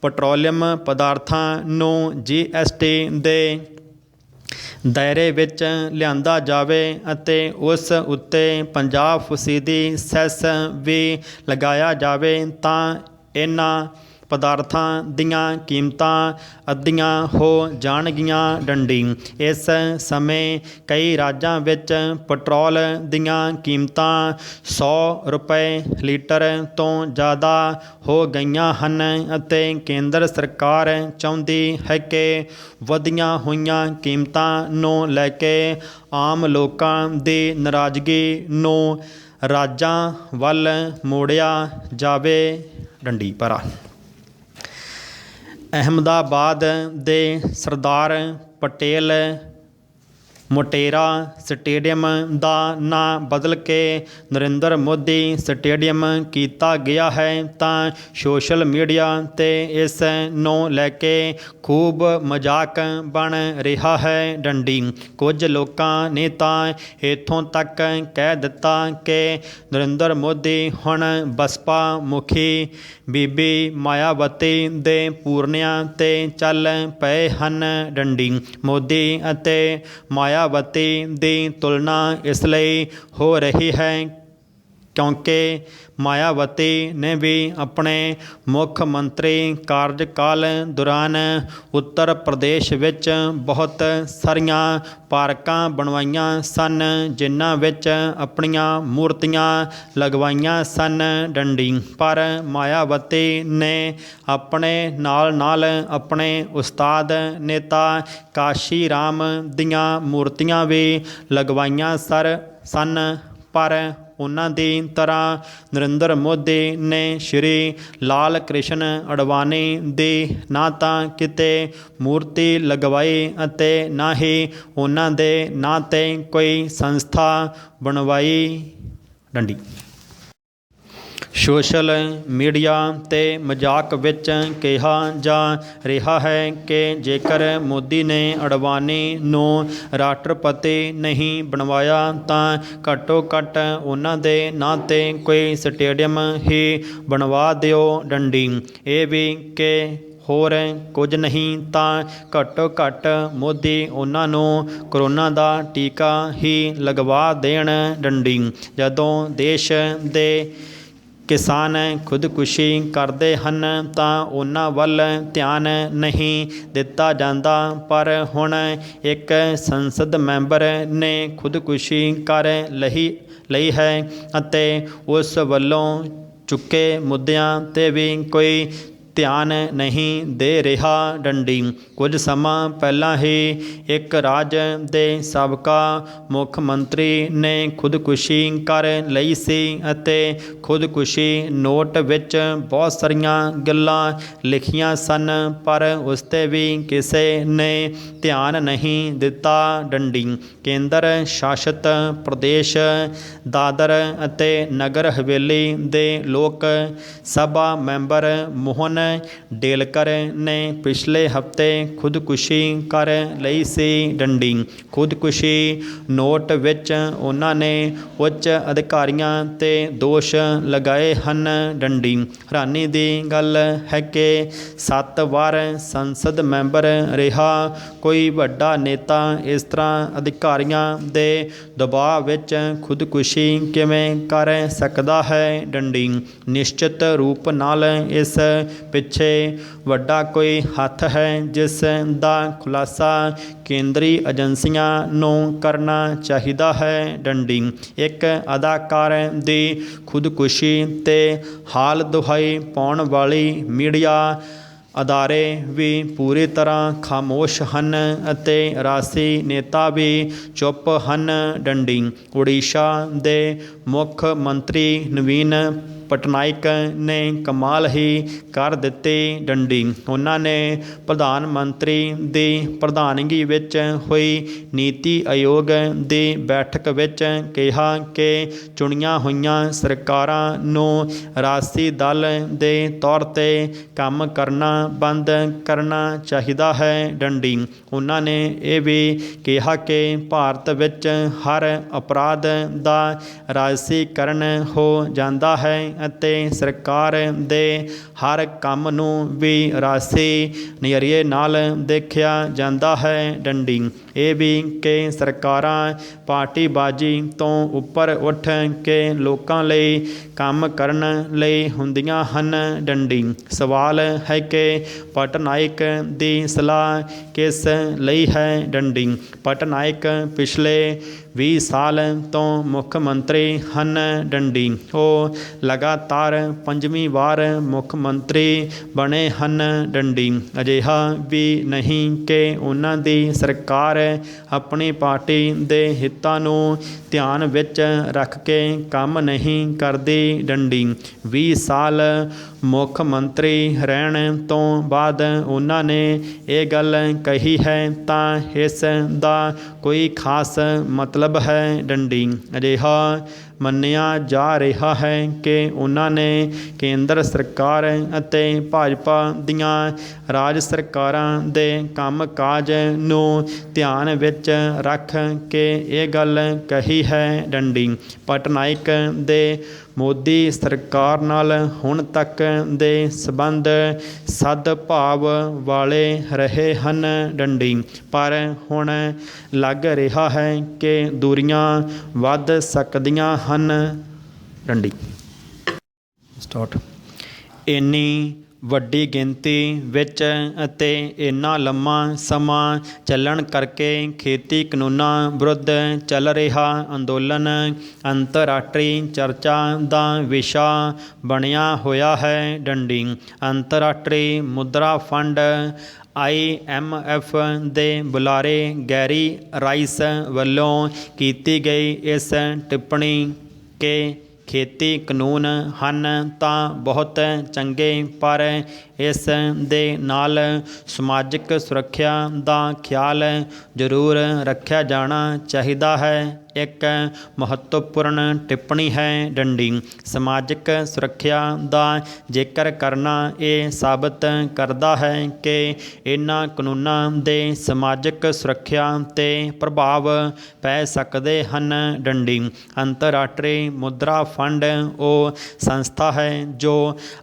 ਪੈਟਰੋਲੀਅਮ ਪਦਾਰਥਾਂ ਨੂੰ GST ਦੇ ਦਾਇਰੇ ਵਿੱਚ ਲਿਆਂਦਾ ਜਾਵੇ ਅਤੇ ਉਸ ਉੱਤੇ 50% ਸੈਸ ਵੀ ਲਗਾਇਆ ਜਾਵੇ ਤਾਂ ਇਹਨਾਂ ਪਦਾਰਥਾਂ ਦੀਆਂ ਕੀਮਤਾਂ ਅੱਧੀਆਂ ਹੋ ਜਾਣਗੀਆਂ। ਡੰਡੀ ਇਸ ਸਮੇਂ ਕਈ ਰਾਜਾਂ ਵਿੱਚ ਪੈਟਰੋਲ ਦੀਆਂ ਕੀਮਤਾਂ 100 ਰੁਪਏ ਲੀਟਰ ਤੋਂ ਜ਼ਿਆਦਾ ਹੋ ਗਈਆਂ ਹਨ ਅਤੇ ਕੇਂਦਰ ਸਰਕਾਰ ਚਾਹੁੰਦੀ ਹੈ ਕਿ ਵਧੀਆਂ ਹੋਈਆਂ ਕੀਮਤਾਂ ਨੂੰ ਲੈ ਕੇ ਆਮ ਲੋਕਾਂ ਦੀ ਨਾਰਾਜ਼ਗੀ ਨੂੰ ਰਾਜਾਂ ਵੱਲ ਮੋੜਿਆ ਜਾਵੇ। ਡੰਡੀ ਪਾਰਾ ਅਹਿਮਦਾਬਾਦ ਦੇ ਸਰਦਾਰ ਪਟੇਲ ਮੋਟੇਰਾ ਸਟੇਡੀਅਮ ਦਾ ਨਾਂ ਬਦਲ ਕੇ ਨਰਿੰਦਰ ਮੋਦੀ ਸਟੇਡੀਅਮ ਕੀਤਾ ਗਿਆ ਹੈ ਤਾਂ ਸੋਸ਼ਲ ਮੀਡੀਆ 'ਤੇ ਇਸ ਨੂੰ ਲੈ ਕੇ ਖੂਬ ਮਜ਼ਾਕ ਬਣ ਰਿਹਾ ਹੈ ਡੰਡੀ। ਕੁਝ ਲੋਕਾਂ ਨੇ ਤਾਂ ਇੱਥੋਂ ਤੱਕ ਕਹਿ ਦਿੱਤਾ ਕਿ ਨਰਿੰਦਰ ਮੋਦੀ ਹੁਣ ਬਸਪਾ ਮੁਖੀ ਬੀਬੀ ਮਾਇਆਵਤੀ ਦੇ ਪੂਰਨਿਆਂ 'ਤੇ ਚੱਲ ਪਏ ਹਨ ਡੰਡੀ। ਮੋਦੀ ਅਤੇ ਮਾਇਆਵਤੀ ਦੀ ਤੁਲਨਾ ਇਸ ਲਈ ਹੋ ਰਹੀ ਹੈ ਕਿਉਂਕਿ ਮਾਇਆਵਤੀ ਨੇ ਵੀ ਆਪਣੇ ਮੁੱਖ ਮੰਤਰੀ ਕਾਰਜਕਾਲ ਦੌਰਾਨ ਉੱਤਰ ਪ੍ਰਦੇਸ਼ ਵਿੱਚ ਬਹੁਤ ਸਾਰੀਆਂ ਪਾਰਕਾਂ ਬਣਵਾਈਆਂ ਸਨ ਜਿਨ੍ਹਾਂ ਵਿੱਚ ਆਪਣੀਆਂ ਮੂਰਤੀਆਂ ਲਗਵਾਈਆਂ ਸਨ ਡੰਡੀ। ਪਰ ਮਾਇਆਵਤੀ ਨੇ ਆਪਣੇ ਨਾਲ ਆਪਣੇ ਉਸਤਾਦ ਨੇਤਾ ਕਾਸ਼ੀ ਰਾਮ ਦੀਆਂ ਮੂਰਤੀਆਂ ਵੀ ਲਗਵਾਈਆਂ ਸਨ ਪਰ ਉਹਨਾਂ ਦੀ ਤਰ੍ਹਾਂ ਨਰਿੰਦਰ ਮੋਦੀ ਨੇ ਸ਼੍ਰੀ ਲਾਲ ਕ੍ਰਿਸ਼ਨ ਅਡਵਾਨੀ ਦੀ ਨਾ ਤਾਂ ਕਿਤੇ ਮੂਰਤੀ ਲਗਵਾਈ ਅਤੇ ਨਾ ਹੀ ਉਹਨਾਂ ਦੇ ਨਾਂ 'ਤੇ ਕੋਈ ਸੰਸਥਾ ਬਣਵਾਈ ਡੰਡੀ। ਸੋਸ਼ਲ ਮੀਡੀਆ 'ਤੇ ਮਜ਼ਾਕ ਵਿੱਚ ਕਿਹਾ ਜਾ ਰਿਹਾ ਹੈ ਕਿ ਜੇਕਰ ਮੋਦੀ ਨੇ ਅਡਵਾਨੀ ਨੂੰ ਰਾਸ਼ਟਰਪਤੀ ਨਹੀਂ ਬਣਵਾਇਆ ਤਾਂ ਘੱਟੋ ਘੱਟ ਉਹਨਾਂ ਦੇ ਨਾਂ 'ਤੇ ਕੋਈ ਸਟੇਡੀਅਮ ਹੀ ਬਣਵਾ ਦਿਓ ਡੰਡੀ। ਇਹ ਵੀ ਕਿ ਹੋਰ ਕੁਝ ਨਹੀਂ ਤਾਂ ਘੱਟੋ ਘੱਟ ਮੋਦੀ ਉਹਨਾਂ ਨੂੰ ਕਰੋਨਾ ਦਾ ਟੀਕਾ ਹੀ ਲਗਵਾ ਦੇਣ ਡੰਡੀ। ਜਦੋਂ ਦੇਸ਼ ਦੇ ਕਿਸਾਨ ਖੁਦਕੁਸ਼ੀ ਕਰਦੇ ਹਨ ਤਾਂ ਉਹਨਾਂ ਵੱਲ ਧਿਆਨ ਨਹੀਂ ਦਿੱਤਾ ਜਾਂਦਾ ਪਰ ਹੁਣ ਇੱਕ ਸੰਸਦ ਮੈਂਬਰ ਨੇ ਖੁਦਕੁਸ਼ੀ ਕਰ ਲਈ ਹੈ ਅਤੇ ਉਸ ਵੱਲੋਂ ਚੁੱਕੇ ਮੁੱਦਿਆਂ 'ਤੇ ਵੀ ਕੋਈ ਧਿਆਨ ਨਹੀਂ ਦੇ ਰਿਹਾ ਡੰਡੀ। ਕੁਝ ਸਮਾਂ ਪਹਿਲਾਂ ਹੀ ਇੱਕ ਰਾਜ ਦੇ ਸਾਬਕਾ ਮੁੱਖ ਮੰਤਰੀ ਨੇ ਖੁਦਕੁਸ਼ੀ ਕਰ ਲਈ ਸੀ ਅਤੇ ਖੁਦਕੁਸ਼ੀ ਨੋਟ ਵਿੱਚ ਬਹੁਤ ਸਾਰੀਆਂ ਗੱਲਾਂ ਲਿਖੀਆਂ ਸਨ ਪਰ ਉਸ 'ਤੇ ਵੀ ਕਿਸੇ ਨੇ ਧਿਆਨ ਨਹੀਂ ਦਿੱਤਾ ਡੰਡੀ। ਕੇਂਦਰ ਸ਼ਾਸਿਤ ਪ੍ਰਦੇਸ਼ ਦਾਦਰ ਅਤੇ ਨਗਰ ਹਵੇਲੀ ਦੇ ਲੋਕ ਸਭਾ ਮੈਂਬਰ ਮੋਹਨ ਡੇਲਕਰ ਨੇ ਪਿਛਲੇ ਹਫ਼ਤੇ ਖੁਦਕੁਸ਼ੀ ਕਰ ਲਈ ਸੀ ਡੰਡੀ। ਖੁਦਕੁਸ਼ੀ ਨੋਟ ਵਿੱਚ ਉਹਨਾਂ ਨੇ ਉੱਚ ਅਧਿਕਾਰੀਆਂ 'ਤੇ ਦੋਸ਼ ਲਗਾਏ ਹਨ ਡੰਡੀ। ਹੈਰਾਨੀ ਦੀ ਗੱਲ ਹੈ ਕਿ 7 ਵਾਰ ਸੰਸਦ ਮੈਂਬਰ ਰਿਹਾ ਕੋਈ ਵੱਡਾ ਨੇਤਾ ਇਸ ਤਰ੍ਹਾਂ ਅਧਿਕਾਰੀਆਂ ਦੇ ਦਬਾਅ ਵਿੱਚ ਖੁਦਕੁਸ਼ੀ ਕਿਵੇਂ ਕਰ ਸਕਦਾ ਹੈ ਡੰਡੀ। ਨਿਸ਼ਚਿਤ ਰੂਪ ਨਾਲ ਇਸ ਪਿੱਛੇ ਵੱਡਾ ਕੋਈ ਹੱਥ ਹੈ ਜਿਸ ਦਾ ਖੁਲਾਸਾ ਕੇਂਦਰੀ ਏਜੰਸੀਆਂ ਨੂੰ ਕਰਨਾ ਚਾਹੀਦਾ ਹੈ ਡੰਡੀ। ਇੱਕ ਅਦਾਕਾਰ ਦੀ ਖੁਦਕੁਸ਼ੀ 'ਤੇ ਹਾਲ ਦੁਹਾਈ ਪਾਉਣ ਵਾਲੀ ਮੀਡੀਆ ਅਦਾਰੇ ਵੀ ਪੂਰੀ ਤਰ੍ਹਾਂ ਖਾਮੋਸ਼ ਹਨ ਅਤੇ ਰਾਜਸੀ ਨੇਤਾ ਵੀ ਚੁੱਪ ਹਨ ਡੰਡੀ। ਉੜੀਸਾ ਦੇ ਮੁੱਖ ਮੰਤਰੀ ਨਵੀਨ ਪਟਨਾਇਕ ਨੇ ਕਮਾਲ ਹੀ ਕਰ ਦਿੱਤੀ ਡੰਡੀ। ਉਹਨਾਂ ਨੇ ਪ੍ਰਧਾਨ ਮੰਤਰੀ ਦੀ ਪ੍ਰਧਾਨਗੀ ਵਿੱਚ ਹੋਈ ਨੀਤੀ ਆਯੋਗ ਦੀ ਬੈਠਕ ਵਿੱਚ ਕਿਹਾ ਕਿ ਚੁਣੀਆਂ ਹੋਈਆਂ ਸਰਕਾਰਾਂ ਨੂੰ ਰਾਜਸੀ ਦਲ ਦੇ ਤੌਰ 'ਤੇ ਕੰਮ ਕਰਨਾ ਬੰਦ ਕਰਨਾ ਚਾਹੀਦਾ ਹੈ ਡੰਡੀ। ਉਹਨਾਂ ਨੇ ਇਹ ਵੀ ਕਿਹਾ ਕਿ ਭਾਰਤ ਵਿੱਚ ਹਰ ਅਪਰਾਧ ਦਾ ਰਾਜਸੀਕਰਨ ਹੋ ਜਾਂਦਾ ਹੈ ਅਤੇ ਸਰਕਾਰ ਦੇ ਹਰ ਕੰਮ ਨੂੰ ਵੀ ਰਾਜਸੀ ਨਜ਼ਰੀਏ ਨਾਲ ਦੇਖਿਆ ਜਾਂਦਾ ਹੈ ਡੰਡੀ। ਇਹ ਵੀ ਕਿ ਸਰਕਾਰਾਂ ਪਾਰਟੀਬਾਜ਼ੀ ਤੋਂ ਉੱਪਰ ਉੱਠ ਕੇ ਲੋਕਾਂ ਲਈ ਕੰਮ ਕਰਨ ਲਈ ਹੁੰਦੀਆਂ ਹਨ ਡੰਡੀ। ਸਵਾਲ ਹੈ ਕਿ ਪਟਨਾਇਕ ਦੀ ਸਲਾਹ ਕਿਸ ਲਈ ਹੈ ਡੰਡੀ। ਪਟਨਾਇਕ ਪਿਛਲੇ 20 ਸਾਲ ਤੋਂ ਮੁੱਖ ਮੰਤਰੀ ਹਨ ਡੰਡੀ। ਉਹ ਲਗਾਤਾਰ 5ਵੀਂ ਵਾਰ ਮੁੱਖ ਮੰਤਰੀ ਬਣੇ ਹਨ ਡੰਡੀ। ਅਜਿਹਾ ਵੀ ਨਹੀਂ ਕਿ ਉਹਨਾਂ ਦੀ ਸਰਕਾਰ ਆਪਣੀ ਪਾਰਟੀ ਦੇ ਹਿੱਤਾਂ ਨੂੰ ਧਿਆਨ ਵਿੱਚ ਰੱਖ ਕੇ ਕੰਮ ਨਹੀਂ ਕਰਦੀ ਡੰਡੀ। 20 ਸਾਲ ਮੁੱਖ ਮੰਤਰੀ ਰਹਿਣ ਤੋਂ ਬਾਅਦ ਉਹਨਾਂ ਨੇ ਇਹ ਗੱਲ ਕਹੀ ਹੈ ਤਾਂ ਇਸ ਦਾ ਕੋਈ ਖਾਸ ਮਤਲਬ ਹੈ ਡੰਡੀ। ਅਜਿਹਾ ਮੰਨਿਆ ਜਾ ਰਿਹਾ ਹੈ ਕਿ ਉਹਨਾਂ ਨੇ ਕੇਂਦਰ ਸਰਕਾਰ ਅਤੇ ਭਾਜਪਾ ਦੀਆਂ ਰਾਜ ਸਰਕਾਰਾਂ ਦੇ ਕੰਮ ਕਾਜ ਨੂੰ ਧਿਆਨ ਵਿੱਚ ਰੱਖ ਕੇ ਇਹ ਗੱਲ ਕਹੀ ਹੈ ਡੰਡੀ। ਪਟਨਾਇਕ ਦੇ ਮੋਦੀ ਸਰਕਾਰ ਨਾਲ ਹੁਣ ਤੱਕ ਦੇ ਸਬੰਧ ਸਦਭਾਵ ਵਾਲੇ ਰਹੇ ਹਨ ਡੰਡੀ, ਪਰ ਹੁਣ ਲੱਗ ਰਿਹਾ ਹੈ ਕਿ ਦੂਰੀਆਂ ਵੱਧ ਸਕਦੀਆਂ ਹਨ ਡੰਡੀ। ਸਟਾਰਟ। ਇੰਨੀ ਵੱਡੀ ਗਿਣਤੀ ਵਿੱਚ ਅਤੇ ਇੰਨਾ ਲੰਮਾ ਸਮਾਂ ਚੱਲਣ ਕਰਕੇ ਖੇਤੀ ਕਾਨੂੰਨਾਂ ਵਿਰੁੱਧ ਚੱਲ ਰਿਹਾ ਅੰਦੋਲਨ ਅੰਤਰਰਾਸ਼ਟਰੀ ਚਰਚਾ ਦਾ ਵਿਸ਼ਾ ਬਣਿਆ ਹੋਇਆ ਹੈ ਡੰਡੀ। ਅੰਤਰਰਾਸ਼ਟਰੀ ਮੁਦਰਾ ਫੰਡ IMF ਦੇ ਬੁਲਾਰੇ ਗੈਰੀ ਰਾਈਸ ਵੱਲੋਂ ਕੀਤੀ ਗਈ ਇਸ ਟਿੱਪਣੀ ਕਿ ਖੇਤੀ ਕਾਨੂੰਨ ਹਨ ਤਾਂ ਬਹੁਤ ਚੰਗੇ, ਪਰ ਇਸ ਦੇ ਨਾਲ ਸਮਾਜਿਕ ਸੁਰੱਖਿਆ ਦਾ ਖਿਆਲ ਜ਼ਰੂਰ ਰੱਖਿਆ ਜਾਣਾ ਚਾਹੀਦਾ ਹੈ। ਇੱਕ ਮਹੱਤਵਪੂਰਨ ਟਿੱਪਣੀ ਹੈ ਡੰਡੀ। ਸਮਾਜਿਕ ਸੁਰੱਖਿਆ ਦਾ ਜ਼ਿਕਰ ਕਰਨਾ ਇਹ ਸਾਬਤ ਕਰਦਾ ਹੈ ਕਿ ਇਹਨਾਂ ਕਾਨੂੰਨਾਂ ਦੇ ਸਮਾਜਿਕ ਸੁਰੱਖਿਆ 'ਤੇ ਪ੍ਰਭਾਵ ਪੈ ਸਕਦੇ ਹਨ ਡੰਡੀ। ਅੰਤਰਰਾਸ਼ਟਰੀ ਮੁਦਰਾ ਫੰਡ ਉਹ ਸੰਸਥਾ ਹੈ ਜੋ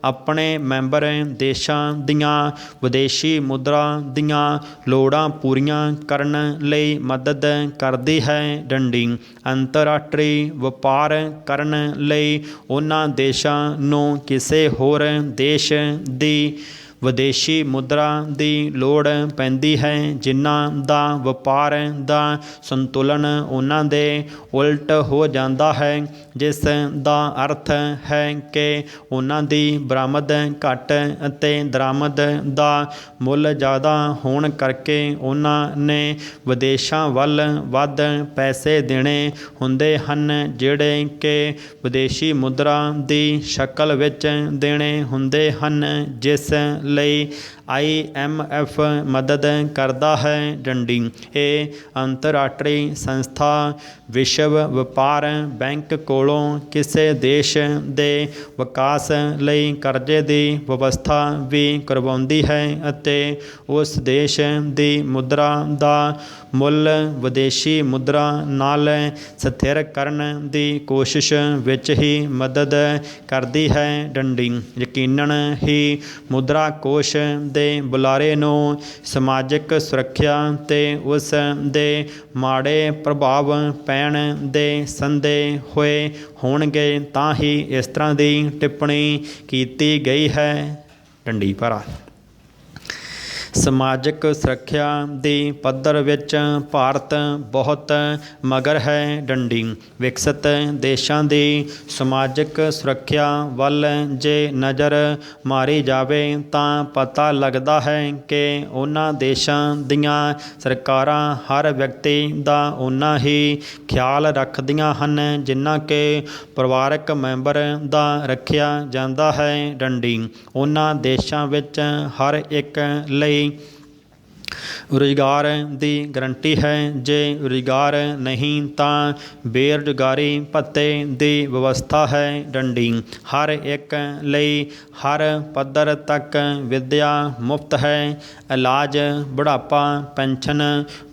ਆਪਣੇ ਮੈਂਬਰ ਦੇਸ਼ਾਂ ਦੀਆਂ ਵਿਦੇਸ਼ੀ ਮੁਦਰਾ ਦੀਆਂ ਲੋੜਾਂ ਪੂਰੀਆਂ ਕਰਨ ਲਈ ਮਦਦ ਕਰਦੀ ਹੈ ਡੰਡੀ। ਅੰਤਰਰਾਸ਼ਟਰੀ ਵਪਾਰ ਕਰਨ ਲਈ ਉਹਨਾਂ ਦੇਸ਼ਾਂ ਨੂੰ ਕਿਸੇ ਹੋਰ ਦੇਸ਼ ਦੀ ਵਿਦੇਸ਼ੀ ਮੁਦਰਾ ਦੀ ਲੋੜ ਪੈਂਦੀ ਹੈ ਜਿਨ੍ਹਾਂ ਦਾ ਵਪਾਰ ਦਾ ਸੰਤੁਲਨ ਉਹਨਾਂ ਦੇ ਉਲਟ ਹੋ ਜਾਂਦਾ ਹੈ, ਜਿਸ ਦਾ ਅਰਥ ਹੈ ਕਿ ਉਹਨਾਂ ਦੀ ਬਰਾਮਦ ਘੱਟ ਅਤੇ ਦਰਾਮਦ ਦਾ ਮੁੱਲ ਜ਼ਿਆਦਾ ਹੋਣ ਕਰਕੇ ਉਹਨਾਂ ਨੇ ਵਿਦੇਸ਼ਾਂ ਵੱਲ ਵੱਧ ਪੈਸੇ ਦੇਣੇ ਹੁੰਦੇ ਹਨ, ਜਿਹੜੇ ਕਿ ਵਿਦੇਸ਼ੀ ਮੁਦਰਾ ਦੀ ਸ਼ਕਲ ਵਿੱਚ ਦੇਣੇ ਹੁੰਦੇ ਹਨ, ਜਿਸ ਲਈ IMF ਮਦਦ ਕਰਦਾ ਹੈ ਡੰਡੀ। ਇਹ ਅੰਤਰਰਾਸ਼ਟਰੀ ਸੰਸਥਾ ਵਿਸ਼ਵ ਵਪਾਰ ਬੈਂਕ ਕੋਲੋਂ ਕਿਸੇ ਦੇਸ਼ ਦੇ ਵਿਕਾਸ ਲਈ ਕਰਜ਼ੇ ਦੀ ਵਿਵਸਥਾ ਵੀ ਕਰਵਾਉਂਦੀ ਹੈ ਅਤੇ ਉਸ ਦੇਸ਼ ਦੀ ਮੁਦਰਾ ਦਾ ਮੁੱਲ ਵਿਦੇਸ਼ੀ ਮੁਦਰਾ ਨਾਲ ਸਥਿਰ ਕਰਨ ਦੀ ਕੋਸ਼ਿਸ਼ ਵਿੱਚ ਹੀ ਮਦਦ ਕਰਦੀ ਹੈ ਡੰਡੀ। ਯਕੀਨਨ ਹੀ ਮੁਦਰਾ ਕੋਸ਼ ਦੇ ਬੁਲਾਰੇ ਨੂੰ ਸਮਾਜਿਕ ਸੁਰੱਖਿਆ 'ਤੇ ਉਸ ਦੇ ਮਾੜੇ ਪ੍ਰਭਾਵ ਪੈਣ ਦੇ ਸੰਦੇਹ ਹੋਏ ਹੋਣਗੇ ਤਾਂ ਹੀ ਇਸ ਤਰ੍ਹਾਂ ਦੀ ਟਿੱਪਣੀ ਕੀਤੀ ਗਈ ਹੈ ਡੰਡੀ। ਭਰਾ ਸਮਾਜਿਕ ਸੁਰੱਖਿਆ ਦੀ ਪੱਧਰ ਵਿੱਚ ਭਾਰਤ ਬਹੁਤ ਮਗਰ ਹੈ ਡੰਡੀ। ਵਿਕਸਿਤ ਦੇਸ਼ਾਂ ਦੀ ਸਮਾਜਿਕ ਸੁਰੱਖਿਆ ਵੱਲ ਜੇ ਨਜ਼ਰ ਮਾਰੀ ਜਾਵੇ ਤਾਂ ਪਤਾ ਲੱਗਦਾ ਹੈ ਕਿ ਉਹਨਾਂ ਦੇਸ਼ਾਂ ਦੀਆਂ ਸਰਕਾਰਾਂ ਹਰ ਵਿਅਕਤੀ ਦਾ ਓਨਾ ਹੀ ਖਿਆਲ ਰੱਖਦੀਆਂ ਹਨ ਜਿੰਨਾ ਕਿ ਪਰਿਵਾਰਕ ਮੈਂਬਰ ਦਾ ਰੱਖਿਆ ਜਾਂਦਾ ਹੈ ਡੰਡੀ। ਉਹਨਾਂ ਦੇਸ਼ਾਂ ਵਿੱਚ ਹਰ ਇੱਕ ਲਈ ਰੁਜ਼ਗਾਰ ਦੀ ਗਰੰਟੀ ਹੈ। ਜੇ ਰੁਜ਼ਗਾਰ ਨਹੀਂ ਤਾਂ ਬੇਰੁਜ਼ਗਾਰੀ ਭੱਤੇ ਦੀ ਵਿਵਸਥਾ ਹੈ ਡੰਡੀ। ਹਰ ਇੱਕ ਲਈ ਹਰ ਪੱਧਰ ਤੱਕ ਵਿੱਦਿਆ ਮੁਫਤ ਹੈ। ਇਲਾਜ, ਬੁਢਾਪਾ ਪੈਨਸ਼ਨ,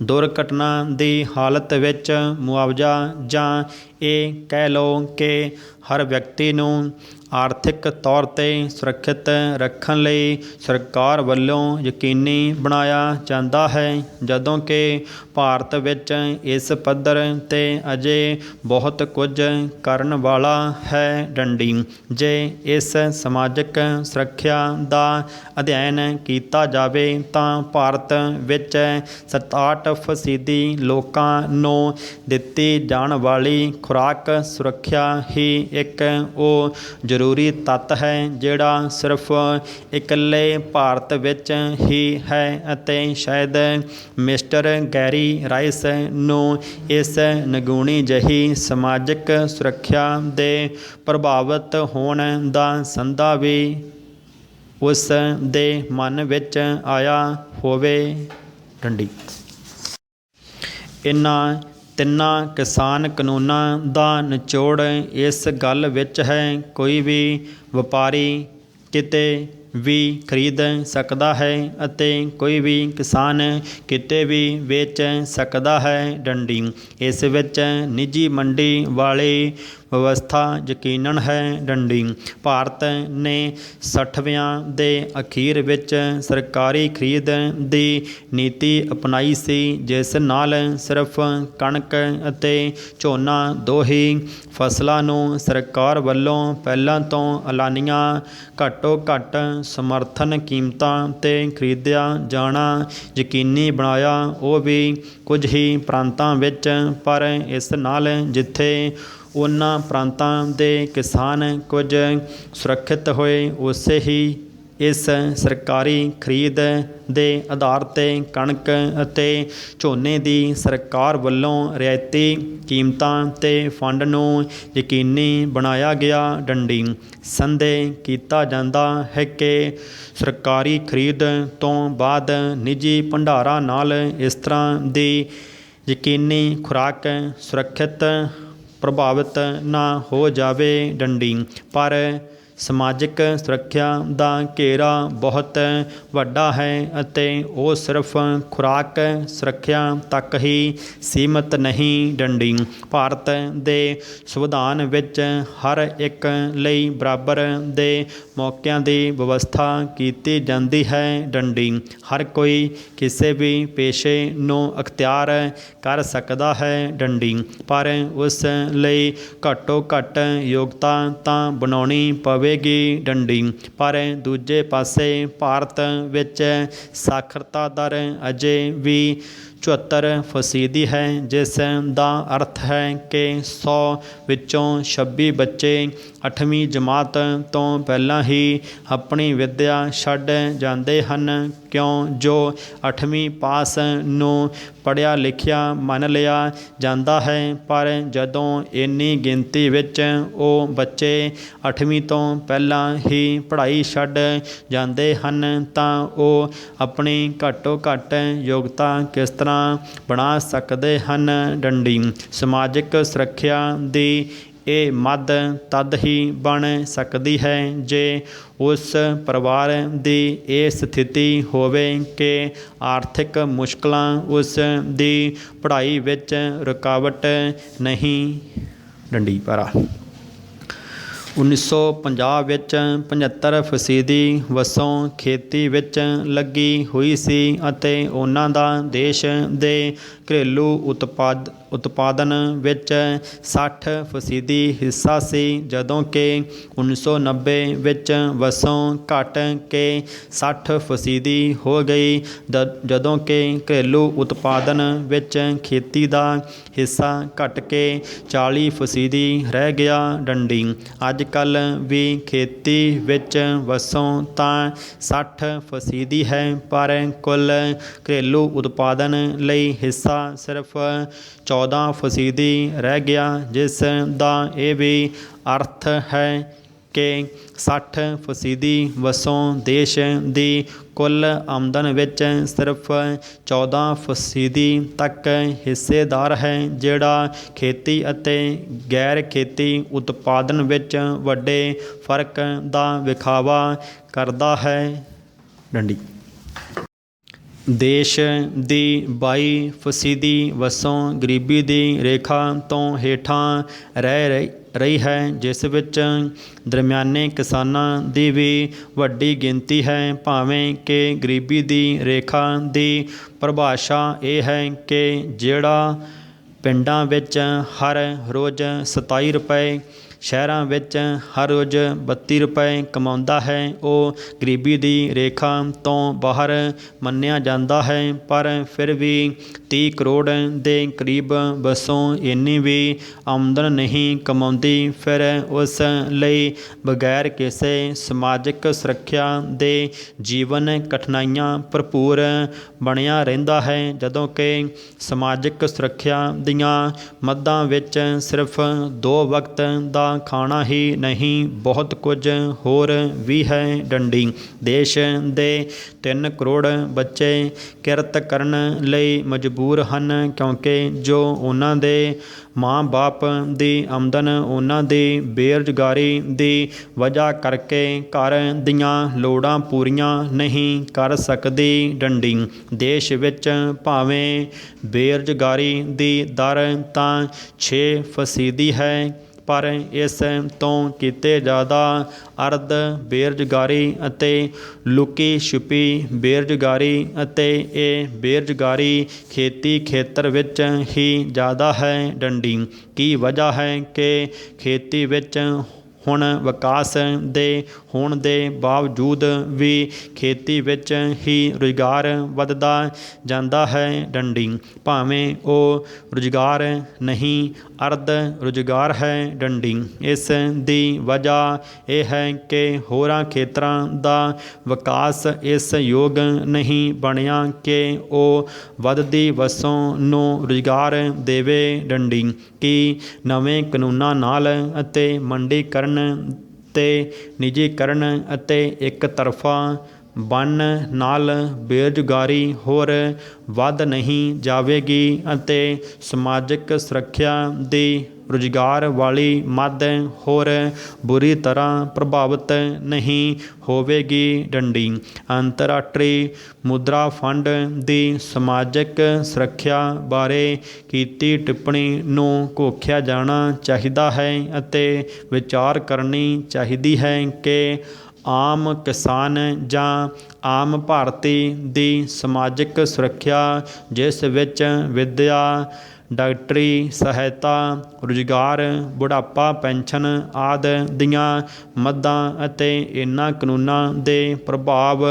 ਦੁਰਘਟਨਾ ਦੀ ਹਾਲਤ ਵਿੱਚ ਮੁਆਵਜ਼ਾ ਜਾਂ ਇਹ ਕਹਿ ਲਓ ਕਿ ਹਰ ਵਿਅਕਤੀ ਨੂੰ ਆਰਥਿਕ ਤੌਰ 'ਤੇ ਸੁਰੱਖਿਅਤ ਰੱਖਣ ਲਈ ਸਰਕਾਰ ਵੱਲੋਂ ਯਕੀਨੀ ਬਣਾਇਆ ਜਾਂਦਾ ਹੈ। ਜਦੋਂ ਕਿ ਭਾਰਤ ਵਿੱਚ ਇਸ ਪੱਧਰ 'ਤੇ ਅਜੇ ਬਹੁਤ ਕੁਝ ਕਰਨ ਵਾਲਾ ਹੈ। ਡੰਡੀ ਜੇ ਇਸ ਸਮਾਜਿਕ ਸੁਰੱਖਿਆ ਦਾ ਅਧਿਐਨ ਕੀਤਾ ਜਾਵੇ ਤਾਂ ਭਾਰਤ ਵਿੱਚ 67% ਲੋਕਾਂ ਨੂੰ ਦਿੱਤੀ ਜਾਣ ਵਾਲੀ ਖੁਰਾਕ ਸੁਰੱਖਿਆ ਹੀ ਇੱਕ ਉਹ ਜ਼ਰੂਰੀ ਤੱਤ ਹੈ ਜਿਹੜਾ ਸਿਰਫ ਇਕੱਲੇ ਭਾਰਤ ਵਿੱਚ ਹੀ ਹੈ ਅਤੇ ਸ਼ਾਇਦ ਮਿਸਟਰ ਗੈਰੀ ਰਾਈਸ ਨੂੰ ਇਸ ਨਿਗੂਣੀ ਜਿਹੀ ਸਮਾਜਿਕ ਸੁਰੱਖਿਆ ਦੇ ਪ੍ਰਭਾਵਿਤ ਹੋਣ ਦਾ ਸੰਦਾ ਵੀ ਉਸ ਦੇ ਮਨ ਵਿੱਚ ਆਇਆ ਹੋਵੇ। ਡੰਡੀ ਇਹਨਾਂ ਤਿੰਨਾਂ ਕਿਸਾਨ ਕਾਨੂੰਨਾਂ ਦਾ ਨਿਚੋੜ ਇਸ ਗੱਲ ਵਿੱਚ ਹੈ ਕੋਈ ਵੀ ਵਪਾਰੀ ਕਿਤੇ ਵੀ ਖਰੀਦ ਸਕਦਾ ਹੈ ਅਤੇ ਕੋਈ ਵੀ ਕਿਸਾਨ ਕਿਤੇ ਵੀ ਵੇਚ ਸਕਦਾ ਹੈ। ਡੰਡੀ ਇਸ ਵਿੱਚ ਨਿੱਜੀ ਮੰਡੀ ਵਾਲੀ ਵਿਵਸਥਾ ਯਕੀਨਨ ਹੈ। ਡੰਡੀ ਭਾਰਤ ਨੇ 60ਵਿਆਂ ਦੇ ਅਖੀਰ ਵਿੱਚ ਸਰਕਾਰੀ ਖਰੀਦ ਦੀ ਨੀਤੀ ਅਪਣਾਈ ਸੀ ਜਿਸ ਨਾਲ ਸਿਰਫ ਕਣਕ ਅਤੇ ਝੋਨਾ ਦੋ ਹੀ ਫਸਲਾਂ ਨੂੰ ਸਰਕਾਰ ਵੱਲੋਂ ਪਹਿਲਾਂ ਤੋਂ ਐਲਾਨੀਆਂ ਘੱਟੋ ਘੱਟ ਸਮਰਥਨ ਕੀਮਤਾਂ 'ਤੇ ਖਰੀਦਿਆ ਜਾਣਾ ਯਕੀਨੀ ਬਣਾਇਆ ਉਹ ਵੀ ਕੁਝ ਹੀ ਪ੍ਰਾਂਤਾਂ ਵਿੱਚ। ਪਰ ਇਸ ਨਾਲ ਜਿੱਥੇ ਉਹਨਾਂ ਪ੍ਰਾਂਤਾਂ ਦੇ ਕਿਸਾਨ ਕੁਝ ਸੁਰੱਖਿਅਤ ਹੋਏ ਉਸੇ ਹੀ ਇਸ ਸਰਕਾਰੀ ਖਰੀਦ ਦੇ ਆਧਾਰ 'ਤੇ ਕਣਕ ਅਤੇ ਝੋਨੇ ਦੀ ਸਰਕਾਰ ਵੱਲੋਂ ਰਿਆਇਤੀ ਕੀਮਤਾਂ 'ਤੇ ਫੰਡ ਨੂੰ ਯਕੀਨੀ ਬਣਾਇਆ ਗਿਆ। ਡੰਡੀ ਸੰਦੇਹ ਕੀਤਾ ਜਾਂਦਾ ਹੈ ਕਿ ਸਰਕਾਰੀ ਖਰੀਦ ਤੋਂ ਬਾਅਦ ਨਿੱਜੀ ਭੰਡਾਰਾਂ ਨਾਲ ਇਸ ਤਰ੍ਹਾਂ ਦੀ ਯਕੀਨੀ ਖੁਰਾਕ ਸੁਰੱਖਿਅਤ ਪ੍ਰਭਾਵਿਤ ਨਾ ਹੋ ਜਾਵੇ। ਡੰਡੀ ਪਰ ਸਮਾਜਿਕ ਸੁਰੱਖਿਆ ਦਾ ਘੇਰਾ ਬਹੁਤ ਵੱਡਾ ਹੈ ਅਤੇ ਉਹ ਸਿਰਫ ਖੁਰਾਕ ਸੁਰੱਖਿਆ ਤੱਕ ਹੀ ਸੀਮਿਤ ਨਹੀਂ। ਡੰਡੀ ਭਾਰਤ ਦੇ ਸੰਵਿਧਾਨ ਵਿੱਚ ਹਰ ਇੱਕ ਲਈ ਬਰਾਬਰ ਦੇ ਮੌਕਿਆਂ ਦੀ ਵਿਵਸਥਾ ਕੀਤੀ ਜਾਂਦੀ ਹੈ। ਡੰਡੀ ਹਰ ਕੋਈ ਕਿਸੇ ਵੀ ਪੇਸ਼ੇ ਨੂੰ ਅਖਤਿਆਰ ਕਰ ਸਕਦਾ ਹੈ। ਡੰਡੀ ਪਰ ਉਸ ਲਈ ਘੱਟੋ ਘੱਟ ਯੋਗਤਾ ਤਾਂ ਬਣਾਉਣੀ ਪਵੇਗੀ। ਡੰਡੀ ਪਰ ਦੂਜੇ ਪਾਸੇ ਭਾਰਤ ਵਿੱਚ ਸਾਖਰਤਾ ਦਰ ਅਜੇ ਵੀ 74% ਹੈ ਜਿਸ ਦਾ ਅਰਥ ਹੈ ਕਿ 100 ਵਿੱਚੋਂ 26 ਬੱਚੇ 8ਵੀਂ ਜਮਾਤ ਤੋਂ ਪਹਿਲਾਂ ਹੀ ਆਪਣੀ ਵਿੱਦਿਆ ਛੱਡ ਜਾਂਦੇ ਹਨ ਕਿਉਂ ਜੋ 8ਵੀਂ ਪਾਸ ਨੂੰ ਪੜ੍ਹਿਆ ਲਿਖਿਆ ਮੰਨ ਲਿਆ ਜਾਂਦਾ ਹੈ। ਪਰ ਜਦੋਂ ਇੰਨੀ ਗਿਣਤੀ ਵਿੱਚ ਉਹ ਬੱਚੇ 8ਵੀਂ ਤੋਂ ਪਹਿਲਾਂ ਹੀ ਪੜ੍ਹਾਈ ਛੱਡ ਜਾਂਦੇ ਹਨ ਤਾਂ ਉਹ ਆਪਣੀ ਘੱਟੋ ਘੱਟ ਯੋਗਤਾ ਕਿਸ ਤਰ੍ਹਾਂ ਬਣਾ ਸਕਦੇ ਹਨ। ਡੰਡੀ ਸਮਾਜਿਕ ਸੁਰੱਖਿਆ ਦੀ ਇਹ ਮੱਦ ਤਦ ਹੀ ਬਣ ਸਕਦੀ ਹੈ ਜੇ ਉਸ ਪਰਿਵਾਰ ਦੀ ਇਹ ਸਥਿਤੀ ਹੋਵੇ ਕਿ ਆਰਥਿਕ ਮੁਸ਼ਕਲਾਂ ਉਸ ਦੀ ਪੜ੍ਹਾਈ ਵਿੱਚ ਰੁਕਾਵਟ ਨਹੀਂ। ਡੰਡੀ ਪਾਰਾ 1950 ਵਿੱਚ 75% ਵਸੋਂ ਖੇਤੀ ਵਿੱਚ ਲੱਗੀ ਹੋਈ ਸੀ ਅਤੇ ਉਹਨਾਂ ਦਾ ਦੇਸ਼ ਦੇ ਘਰੇਲੂ ਉਤਪਾਦਨ ਵਿੱਚ 60% ਹਿੱਸਾ ਸੀ ਜਦੋਂ ਕਿ 1990 ਵਿੱਚ ਵਸੋਂ ਘਟ ਕੇ 60% ਹੋ ਗਈ ਜਦੋਂ ਕਿ ਘਰੇਲੂ ਉਤਪਾਦਨ ਵਿੱਚ ਖੇਤੀ ਦਾ ਹਿੱਸਾ ਘਟ ਕੇ 40% ਰਹਿ ਗਿਆ। ਡੰਡੀ ਅੱਜ ਕੱਲ੍ਹ ਵੀ ਖੇਤੀ ਵਿੱਚ ਵਸੋਂ ਤਾਂ 60% ਹੈ ਪਰ ਕੁੱਲ ਘਰੇਲੂ ਉਤਪਾਦਨ ਲਈ ਹਿੱਸਾ ਸਿਰਫ 14% ਰਹਿ ਗਿਆ ਜਿਸ ਦਾ ਇਹ ਵੀ ਅਰਥ ਹੈ ਕਿ 60% ਵਸੋਂ ਦੇਸ਼ ਦੀ ਕੁੱਲ ਆਮਦਨ ਵਿੱਚ ਸਿਰਫ 14% ਤੱਕ ਹਿੱਸੇਦਾਰ ਹੈ ਜਿਹੜਾ ਖੇਤੀ ਅਤੇ ਗੈਰ ਖੇਤੀ ਉਤਪਾਦਨ ਵਿੱਚ ਵੱਡੇ ਫਰਕ ਦਾ ਵਿਖਾਵਾ ਕਰਦਾ ਹੈ। ਡੰਡੀ ਦੇਸ਼ ਦੀ 22% ਵਸੋਂ ਗਰੀਬੀ ਦੀ ਰੇਖਾ ਤੋਂ ਹੇਠਾਂ ਰਹਿ ਰਹੀ ਹੈ, ਜਿਸ ਵਿੱਚ ਦਰਮਿਆਨੇ ਕਿਸਾਨਾਂ ਦੀ ਵੀ ਵੱਡੀ ਗਿਣਤੀ ਹੈ। ਭਾਵੇਂ ਕਿ ਗਰੀਬੀ ਦੀ ਰੇਖਾ ਦੀ ਪਰਿਭਾਸ਼ਾ ਇਹ ਹੈ ਕਿ ਜਿਹੜਾ ਪਿੰਡਾਂ ਵਿੱਚ ਹਰ ਰੋਜ਼ 27 ਰੁਪਏ, ਸ਼ਹਿਰਾਂ ਵਿੱਚ ਹਰ ਰੋਜ਼ 32 ਰੁਪਏ ਕਮਾਉਂਦਾ ਹੈ, ਉਹ ਗਰੀਬੀ ਦੀ ਰੇਖਾ ਤੋਂ ਬਾਹਰ ਮੰਨਿਆ ਜਾਂਦਾ ਹੈ। ਪਰ ਫਿਰ ਵੀ 30 ਕਰੋੜ ਦੇ ਕਰੀਬ ਵਸੋਂ ਇੰਨੀ ਵੀ ਆਮਦਨ ਨਹੀਂ ਕਮਾਉਂਦੀ। ਫਿਰ ਉਸ ਲਈ ਬਗੈਰ ਕਿਸੇ ਸਮਾਜਿਕ ਸੁਰੱਖਿਆ ਦੇ ਜੀਵਨ ਕਠਿਨਾਈਆਂ ਭਰਪੂਰ ਬਣਿਆ ਰਹਿੰਦਾ ਹੈ, ਜਦੋਂ ਕਿ ਸਮਾਜਿਕ ਸੁਰੱਖਿਆ ਦੀਆਂ ਮੱਦਾਂ ਵਿੱਚ ਸਿਰਫ 2 ਵਕਤ ਦਾ ਖਾਣਾ ਹੀ ਨਹੀਂ, ਬਹੁਤ ਕੁਝ ਹੋਰ ਵੀ ਹੈ। ਡੰਡੀ ਦੇਸ਼ ਦੇ 3 ਕਰੋੜ ਬੱਚੇ ਕਿਰਤ ਕਰਨ ਲਈ ਮਜਬੂਰ ਹਨ, ਕਿਉਂਕਿ ਜੋ ਉਹਨਾਂ ਦੇ ਮਾਂ-ਬਾਪ ਦੀ ਆਮਦਨ ਉਹਨਾਂ ਦੀ ਬੇਰੁਜ਼ਗਾਰੀ ਦੀ ਵਜ੍ਹਾ ਕਰਕੇ ਘਰ ਦੀਆਂ ਲੋੜਾਂ ਪੂਰੀਆਂ ਨਹੀਂ ਕਰ ਸਕਦੀ। ਡੰਡੀ ਦੇਸ਼ ਵਿੱਚ ਭਾਵੇਂ ਬੇਰੁਜ਼ਗਾਰੀ ਦੀ ਦਰ ਤਾਂ 6% ਹੈ, ਪਰ ਇਸ ਤੋਂ ਕਿਤੇ ਜ਼ਿਆਦਾ ਅਰਧ ਬੇਰੁਜ਼ਗਾਰੀ ਅਤੇ ਲੁਕੀ ਛੁਪੀ ਬੇਰੁਜ਼ਗਾਰੀ, ਅਤੇ ਇਹ ਬੇਰੁਜ਼ਗਾਰੀ ਖੇਤੀ ਖੇਤਰ ਵਿੱਚ ਹੀ ਜ਼ਿਆਦਾ ਹੈ। ਡੰਡੀ ਕੀ ਵਜ੍ਹਾ ਹੈ ਕਿ ਖੇਤੀ ਵਿੱਚ ਹੁਣ ਵਿਕਾਸ ਦੇ ਹੋਣ ਦੇ ਬਾਵਜੂਦ ਵੀ ਖੇਤੀ ਵਿੱਚ ਹੀ ਰੁਜ਼ਗਾਰ ਵੱਧਦਾ ਜਾਂਦਾ ਹੈ। ਡੰਡੀ ਭਾਵੇਂ ਉਹ ਰੁਜ਼ਗਾਰ ਨਹੀਂ, ਅਰਧ ਰੁਜ਼ਗਾਰ ਹੈ। ਡੰਡੀ ਇਸ ਦੀ ਵਜ੍ਹਾ ਇਹ ਹੈ ਕਿ ਹੋਰਾਂ ਖੇਤਰਾਂ ਦਾ ਵਿਕਾਸ ਇਸ ਯੋਗ ਨਹੀਂ ਬਣਿਆ ਕਿ ਉਹ ਵੱਧਦੀ ਵਸੋਂ ਨੂੰ ਰੁਜ਼ਗਾਰ ਦੇਵੇ। ਡੰਡੀ ਕਿ ਨਵੇਂ ਕਾਨੂੰਨਾਂ ਨਾਲ ਅਤੇ ਮੰਡੀਕਰਨ ਤੇ ਨਿੱਜੀਕਰਨ ਅਤੇ ਇੱਕ ਤਰਫਾ ਬਣਨ ਨਾਲ ਬੇਰੁਜ਼ਗਾਰੀ ਹੋਰ ਵੱਧ ਨਹੀਂ ਜਾਵੇਗੀ, ਅਤੇ ਸਮਾਜਿਕ ਸੁਰੱਖਿਆ ਦੀ ਰੁਜ਼ਗਾਰ ਵਾਲੀ ਮੱਦ ਹੋਰ ਬੁਰੀ ਤਰ੍ਹਾਂ ਪ੍ਰਭਾਵਿਤ ਨਹੀਂ ਹੋਵੇਗੀ। ਡੰਡੀ ਅੰਤਰਰਾਸ਼ਟਰੀ ਮੁਦਰਾ ਫੰਡ ਦੀ ਸਮਾਜਿਕ ਸੁਰੱਖਿਆ ਬਾਰੇ ਕੀਤੀ ਟਿੱਪਣੀ ਨੂੰ ਘੋਖਿਆ ਜਾਣਾ ਚਾਹੀਦਾ ਹੈ ਅਤੇ ਵਿਚਾਰ ਕਰਨੀ ਚਾਹੀਦੀ ਹੈ ਕਿ ਆਮ ਕਿਸਾਨ ਜਾਂ ਆਮ ਭਾਰਤੀ ਦੀ ਸਮਾਜਿਕ ਸੁਰੱਖਿਆ, ਜਿਸ ਵਿੱਚ ਵਿੱਦਿਆ, ਡਾਕਟਰੀ ਸਹਾਇਤਾ, ਰੁਜ਼ਗਾਰ, ਬੁਢਾਪਾ ਪੈਨਸ਼ਨ ਆਦਿ ਦੀਆਂ ਮੱਦਾਂ ਅਤੇ ਇਹਨਾਂ ਕਾਨੂੰਨਾਂ ਦੇ ਪ੍ਰਭਾਵ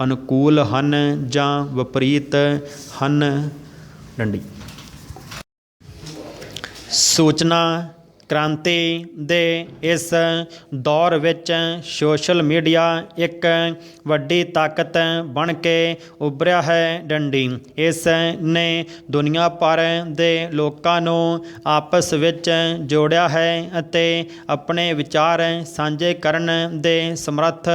ਅਨੁਕੂਲ ਹਨ ਜਾਂ ਵਿਪਰੀਤ ਹਨ। ਡੰਡੀ ਸੂਚਨਾ ਕ੍ਰਾਂਤੀ ਦੇ ਇਸ ਦੌਰ ਵਿੱਚ ਸੋਸ਼ਲ ਮੀਡੀਆ ਇੱਕ ਵੱਡੀ ਤਾਕਤ ਬਣ ਕੇ ਉੱਭਰਿਆ ਹੈ। ਡੰਡੀ ਇਸ ਨੇ ਦੁਨੀਆ ਭਰ ਦੇ ਲੋਕਾਂ ਨੂੰ ਆਪਸ ਵਿੱਚ ਜੋੜਿਆ ਹੈ ਅਤੇ ਆਪਣੇ ਵਿਚਾਰ ਸਾਂਝੇ ਕਰਨ ਦੇ ਸਮਰੱਥ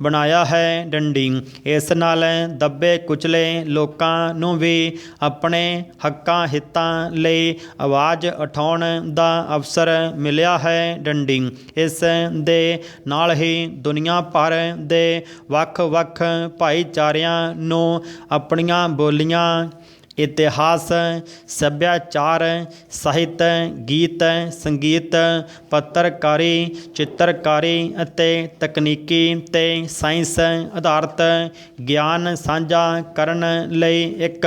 ਬਣਾਇਆ ਹੈ। ਡੰਡੀ ਇਸ ਨਾਲ ਦੱਬੇ ਕੁਚਲੇ ਲੋਕਾਂ ਨੂੰ ਵੀ ਆਪਣੇ ਹੱਕਾਂ ਹਿੱਤਾਂ ਲਈ ਆਵਾਜ਼ ਉਠਾਉਣ ਦਾ ਅਵਸਰ ਮਿਲਿਆ ਹੈ। ਡੰਡੀ ਇਸ ਦੇ ਨਾਲ ਹੀ ਦੁਨੀਆ ਭਰ ਦੇ ਵੱਖ-ਵੱਖ ਭਾਈਚਾਰਿਆਂ ਨੂੰ ਆਪਣੀਆਂ ਬੋਲੀਆਂ, ਇਤਿਹਾਸ, ਸੱਭਿਆਚਾਰ, ਸਾਹਿਤ, ਗੀਤ, ਸੰਗੀਤ, ਪੱਤਰਕਾਰੀ, ਚਿੱਤਰਕਾਰੀ ਅਤੇ ਤਕਨੀਕੀ ਤੇ ਸਾਇੰਸ ਆਧਾਰਿਤ ਗਿਆਨ ਸਾਂਝਾ ਕਰਨ ਲਈ ਇੱਕ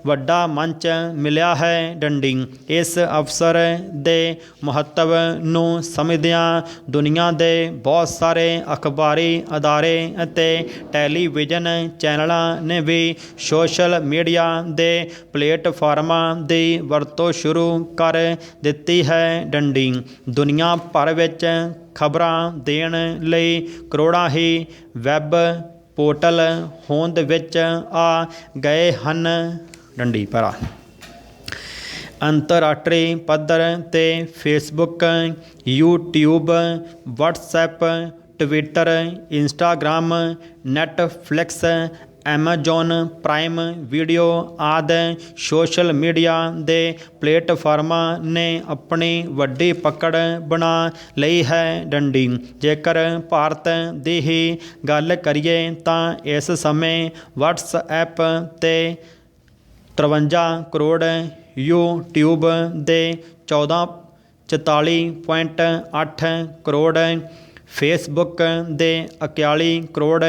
ਵੱਡਾ ਮੰਚ ਮਿਲਿਆ ਹੈ। ਡੰਡੀ ਇਸ ਅਵਸਰ ਦੇ ਮਹੱਤਵ ਨੂੰ ਸਮਝਦਿਆਂ ਦੁਨੀਆ ਦੇ ਬਹੁਤ ਸਾਰੇ ਅਖਬਾਰੀ ਅਦਾਰੇ ਅਤੇ ਟੈਲੀਵਿਜ਼ਨ ਚੈਨਲਾਂ ਨੇ ਵੀ ਸੋਸ਼ਲ ਮੀਡੀਆ ਦੇ ਪਲੇਟਫਾਰਮਾਂ ਦੀ ਵਰਤੋਂ ਸ਼ੁਰੂ ਕਰ ਦਿੱਤੀ ਹੈ। ਡੰਡੀ ਦੁਨੀਆ ਭਰ ਵਿੱਚ ਖਬਰਾਂ ਦੇਣ ਲਈ ਕਰੋੜਾਂ ਹੀ ਵੈਬ ਪੋਰਟਲ ਹੋਂਦ ਵਿੱਚ ਆ ਗਏ ਹਨ। ਡੰਡੀ ਭਰਾ ਅੰਤਰਰਾਸ਼ਟਰੀ ਪੱਧਰ 'ਤੇ Facebook, YouTube, WhatsApp, Twitter, Instagram, Netflix, Amazon prime video ਆਦਿ ਸੋਸ਼ਲ ਮੀਡੀਆ ਦੇ ਪਲੇਟਫਾਰਮਾਂ ਨੇ ਆਪਣੀ ਵੱਡੀ ਪਕੜ ਬਣਾ ਲਈ ਹੈ ਡੰਡੀ। ਜੇਕਰ ਭਾਰਤ ਦੀ ਹੀ ਗੱਲ ਕਰੀਏ ਤਾਂ ਇਸ ਸਮੇਂ ਵਟਸਐਪ 'ਤੇ 53 ਕਰੋੜ, YouTube ਦੇ 44.8 ਕਰੋੜ, ਫੇਸਬੁੱਕ ਦੇ 41 ਕਰੋੜ,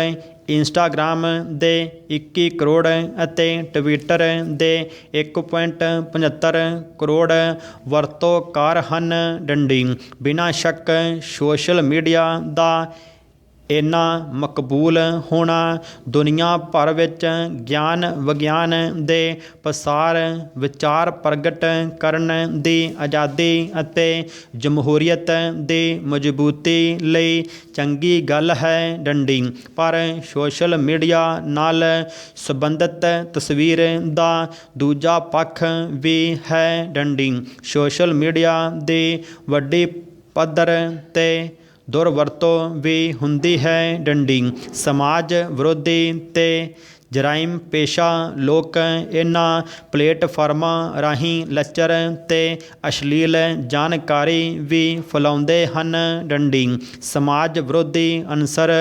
ਇੰਸਟਾਗ੍ਰਾਮ ਦੇ 21 ਕਰੋੜ ਅਤੇ ਟਵਿੱਟਰ ਦੇ 1.75 ਕਰੋੜ ਵਰਤੋਂਕਾਰ ਹਨ ਡੰਡੀ। ਬਿਨਾਂ ਸ਼ੱਕ ਸੋਸ਼ਲ ਮੀਡੀਆ ਦਾ ਇੰਨਾ ਮਕਬੂਲ ਹੋਣਾ ਦੁਨੀਆ ਭਰ ਵਿੱਚ ਗਿਆਨ ਵਿਗਿਆਨ ਦੇ ਪਸਾਰ, ਵਿਚਾਰ ਪ੍ਰਗਟ ਕਰਨ ਦੀ ਆਜ਼ਾਦੀ ਅਤੇ ਜਮਹੂਰੀਅਤ ਦੀ ਮਜ਼ਬੂਤੀ ਲਈ ਚੰਗੀ ਗੱਲ ਹੈ ਡੰਡੀ। ਪਰ ਸੋਸ਼ਲ ਮੀਡੀਆ ਨਾਲ ਸੰਬੰਧਿਤ ਤਸਵੀਰ ਦਾ ਦੂਜਾ ਪੱਖ ਵੀ ਹੈ ਡੰਡੀ। ਸੋਸ਼ਲ ਮੀਡੀਆ ਦੀ ਵੱਡੀ ਪੱਧਰ 'ਤੇ ਦੁਰਵਰਤੋਂ ਵੀ ਹੁੰਦੀ ਹੈ ਡੰਡੀ। ਸਮਾਜ ਵਿਰੋਧੀ ਤੇ ਜਰਾਇਮ ਪੇਸ਼ਾ ਲੋਕ ਇਹਨਾਂ ਪਲੇਟਫਾਰਮਾਂ ਰਾਹੀਂ ਲੱਚਰ ਤੇ ਅਸ਼ਲੀਲ ਜਾਣਕਾਰੀ ਵੀ ਫੈਲਾਉਂਦੇ ਹਨ ਡੰਡੀ। ਸਮਾਜ ਵਿਰੋਧੀ ਅਨਸਰ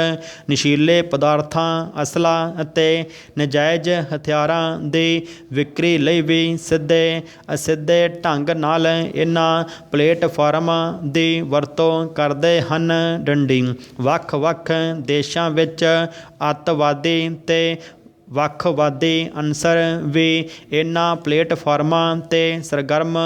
ਨਸ਼ੀਲੇ ਪਦਾਰਥਾਂ, ਅਸਲਾ ਅਤੇ ਨਜਾਇਜ਼ ਹਥਿਆਰਾਂ ਦੀ ਵਿਕਰੀ ਲਈ ਵੀ ਸਿੱਧੇ ਅਸਿੱਧੇ ਢੰਗ ਨਾਲ ਇਹਨਾਂ ਪਲੇਟਫਾਰਮਾਂ ਦੀ ਵਰਤੋਂ ਕਰਦੇ ਹਨ ਡੰਡੀ। ਵੱਖ-ਵੱਖ ਦੇਸ਼ਾਂ ਵਿੱਚ ਅੱਤਵਾਦੀ ਤੇ ਵੱਖਵਾਦੀ ਅਨਸਰ ਵੀ ਇਹਨਾਂ ਪਲੇਟਫਾਰਮਾਂ 'ਤੇ ਸਰਗਰਮ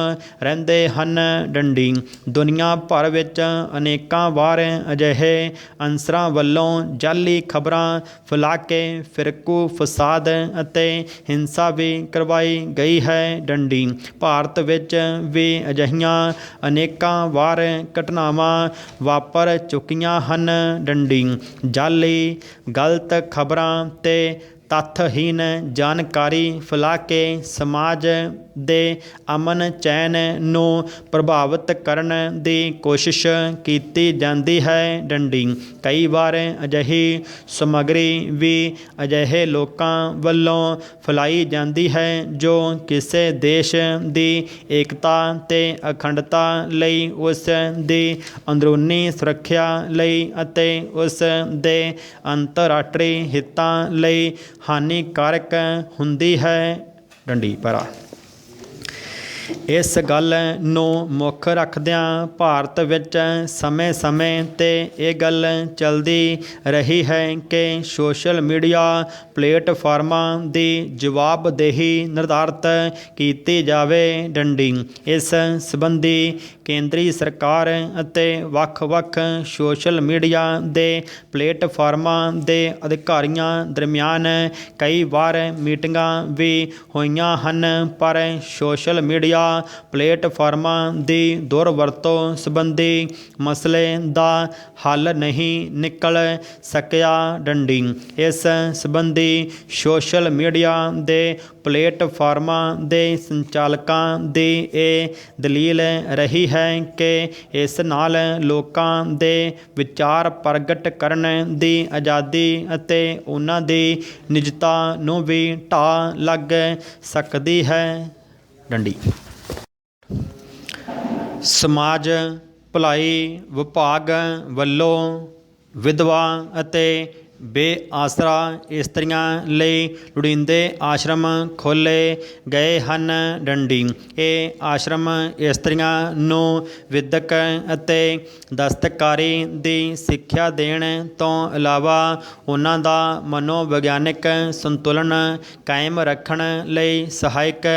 ਰਹਿੰਦੇ ਹਨ ਡੰਡੀ। ਦੁਨੀਆ ਭਰ ਵਿੱਚ ਅਨੇਕਾਂ ਵਾਰ ਅਜਿਹੇ ਅਨਸਰਾਂ ਵੱਲੋਂ ਜਾਅਲੀ ਖਬਰਾਂ ਫੈਲਾ ਕੇ ਫਿਰਕੂ ਫਸਾਦ ਅਤੇ ਹਿੰਸਾ ਵੀ ਕਰਵਾਈ ਗਈ ਹੈ ਡੰਡੀ। ਭਾਰਤ ਵਿੱਚ ਵੀ ਅਜਿਹੀਆਂ ਅਨੇਕਾਂ ਵਾਰ ਘਟਨਾਵਾਂ ਵਾਪਰ ਚੁੱਕੀਆਂ ਹਨ ਡੰਡੀ। ਜਾਅਲੀ ਗਲਤ ਖਬਰਾਂ ਤੇ ਤੱਥਹੀਨ ਜਾਣਕਾਰੀ ਫੈਲਾ ਕੇ ਸਮਾਜ ਦੇ ਅਮਨ ਚੈਨ ਨੂੰ ਪ੍ਰਭਾਵਿਤ ਕਰਨ ਦੀ ਕੋਸ਼ਿਸ਼ ਕੀਤੀ ਜਾਂਦੀ ਹੈ ਡੰਡੀ। ਕਈ ਵਾਰ ਅਜਿਹੀ ਸਮੱਗਰੀ ਵੀ ਅਜਿਹੇ ਲੋਕਾਂ ਵੱਲੋਂ ਫੈਲਾਈ ਜਾਂਦੀ ਹੈ ਜੋ ਕਿਸੇ ਦੇਸ਼ ਦੀ ਏਕਤਾ ਤੇ ਅਖੰਡਤਾ ਲਈ, ਉਸ ਦੀ ਅੰਦਰੂਨੀ ਸੁਰੱਖਿਆ ਲਈ ਅਤੇ ਉਸ ਦੇ ਅੰਤਰਰਾਸ਼ਟਰੀ ਹਿੱਤਾਂ ਲਈ ਹਾਨੀਕਾਰਕ ਹੁੰਦੀ ਹੈ ਡੰਡੀ। ਪਰ ਇਸ ਗੱਲ ਨੂੰ ਮੁੱਖ ਰੱਖਦਿਆਂ ਭਾਰਤ ਵਿੱਚ ਸਮੇਂ-ਸਮੇਂ 'ਤੇ ਇਹ ਗੱਲ ਚੱਲਦੀ ਰਹੀ ਹੈ ਕਿ ਸੋਸ਼ਲ ਮੀਡੀਆ ਪਲੇਟਫਾਰਮਾਂ ਦੀ ਜਵਾਬਦੇਹੀ ਨਿਰਧਾਰਤ ਕੀਤੀ ਜਾਵੇ ਡੰਡੀ। ਇਸ ਸੰਬੰਧੀ ਕੇਂਦਰੀ ਸਰਕਾਰ ਅਤੇ ਵੱਖ-ਵੱਖ ਸੋਸ਼ਲ ਮੀਡੀਆ ਦੇ ਪਲੇਟਫਾਰਮਾਂ ਦੇ ਅਧਿਕਾਰੀਆਂ ਦਰਮਿਆਨ ਕਈ ਵਾਰ ਮੀਟਿੰਗਾਂ ਵੀ ਹੋਈਆਂ ਹਨ, ਪਰ ਸੋਸ਼ਲ ਮੀਡੀਆ ਪਲੇਟਫਾਰਮਾਂ ਦੀ ਦੁਰਵਰਤੋਂ ਸੰਬੰਧੀ ਮਸਲੇ ਦਾ ਹੱਲ ਨਹੀਂ ਨਿਕਲ ਸਕਿਆ ਡੰਡੀ। ਇਸ ਸੰਬੰਧੀ ਸੋਸ਼ਲ ਮੀਡੀਆ ਦੇ ਪਲੇਟਫਾਰਮਾਂ ਦੇ ਸੰਚਾਲਕਾਂ ਦੀ ਇਹ ਦਲੀਲ ਰਹੀ ਹੈ ਕਿ ਇਸ ਨਾਲ ਲੋਕਾਂ ਦੇ ਵਿਚਾਰ ਪ੍ਰਗਟ ਕਰਨ ਦੀ ਆਜ਼ਾਦੀ ਅਤੇ ਉਹਨਾਂ ਦੀ ਨਿੱਜਤਾ ਨੂੰ ਵੀ ਢਾਹ ਲੱਗ ਸਕਦੀ ਹੈ ਡੰਡੀ। ਸਮਾਜ ਭਲਾਈ ਵਿਭਾਗ ਵੱਲੋਂ ਵਿਧਵਾ ਅਤੇ ਬੇਆਸਰਾ ਇਸਤਰੀਆਂ ਲਈ ਲੋੜੀਂਦੇ ਆਸ਼ਰਮ ਖੋਲ੍ਹੇ ਗਏ ਹਨ ਡੰਡੀ। ਇਹ ਆਸ਼ਰਮ ਇਸਤਰੀਆਂ ਨੂੰ ਵਿੱਦਿਅਕ ਅਤੇ ਦਸਤਕਾਰੀ ਦੀ ਸਿੱਖਿਆ ਦੇਣ ਤੋਂ ਇਲਾਵਾ ਉਹਨਾਂ ਦਾ ਮਨੋਵਿਗਿਆਨਿਕ ਸੰਤੁਲਨ ਕਾਇਮ ਰੱਖਣ ਲਈ ਸਹਾਇਕ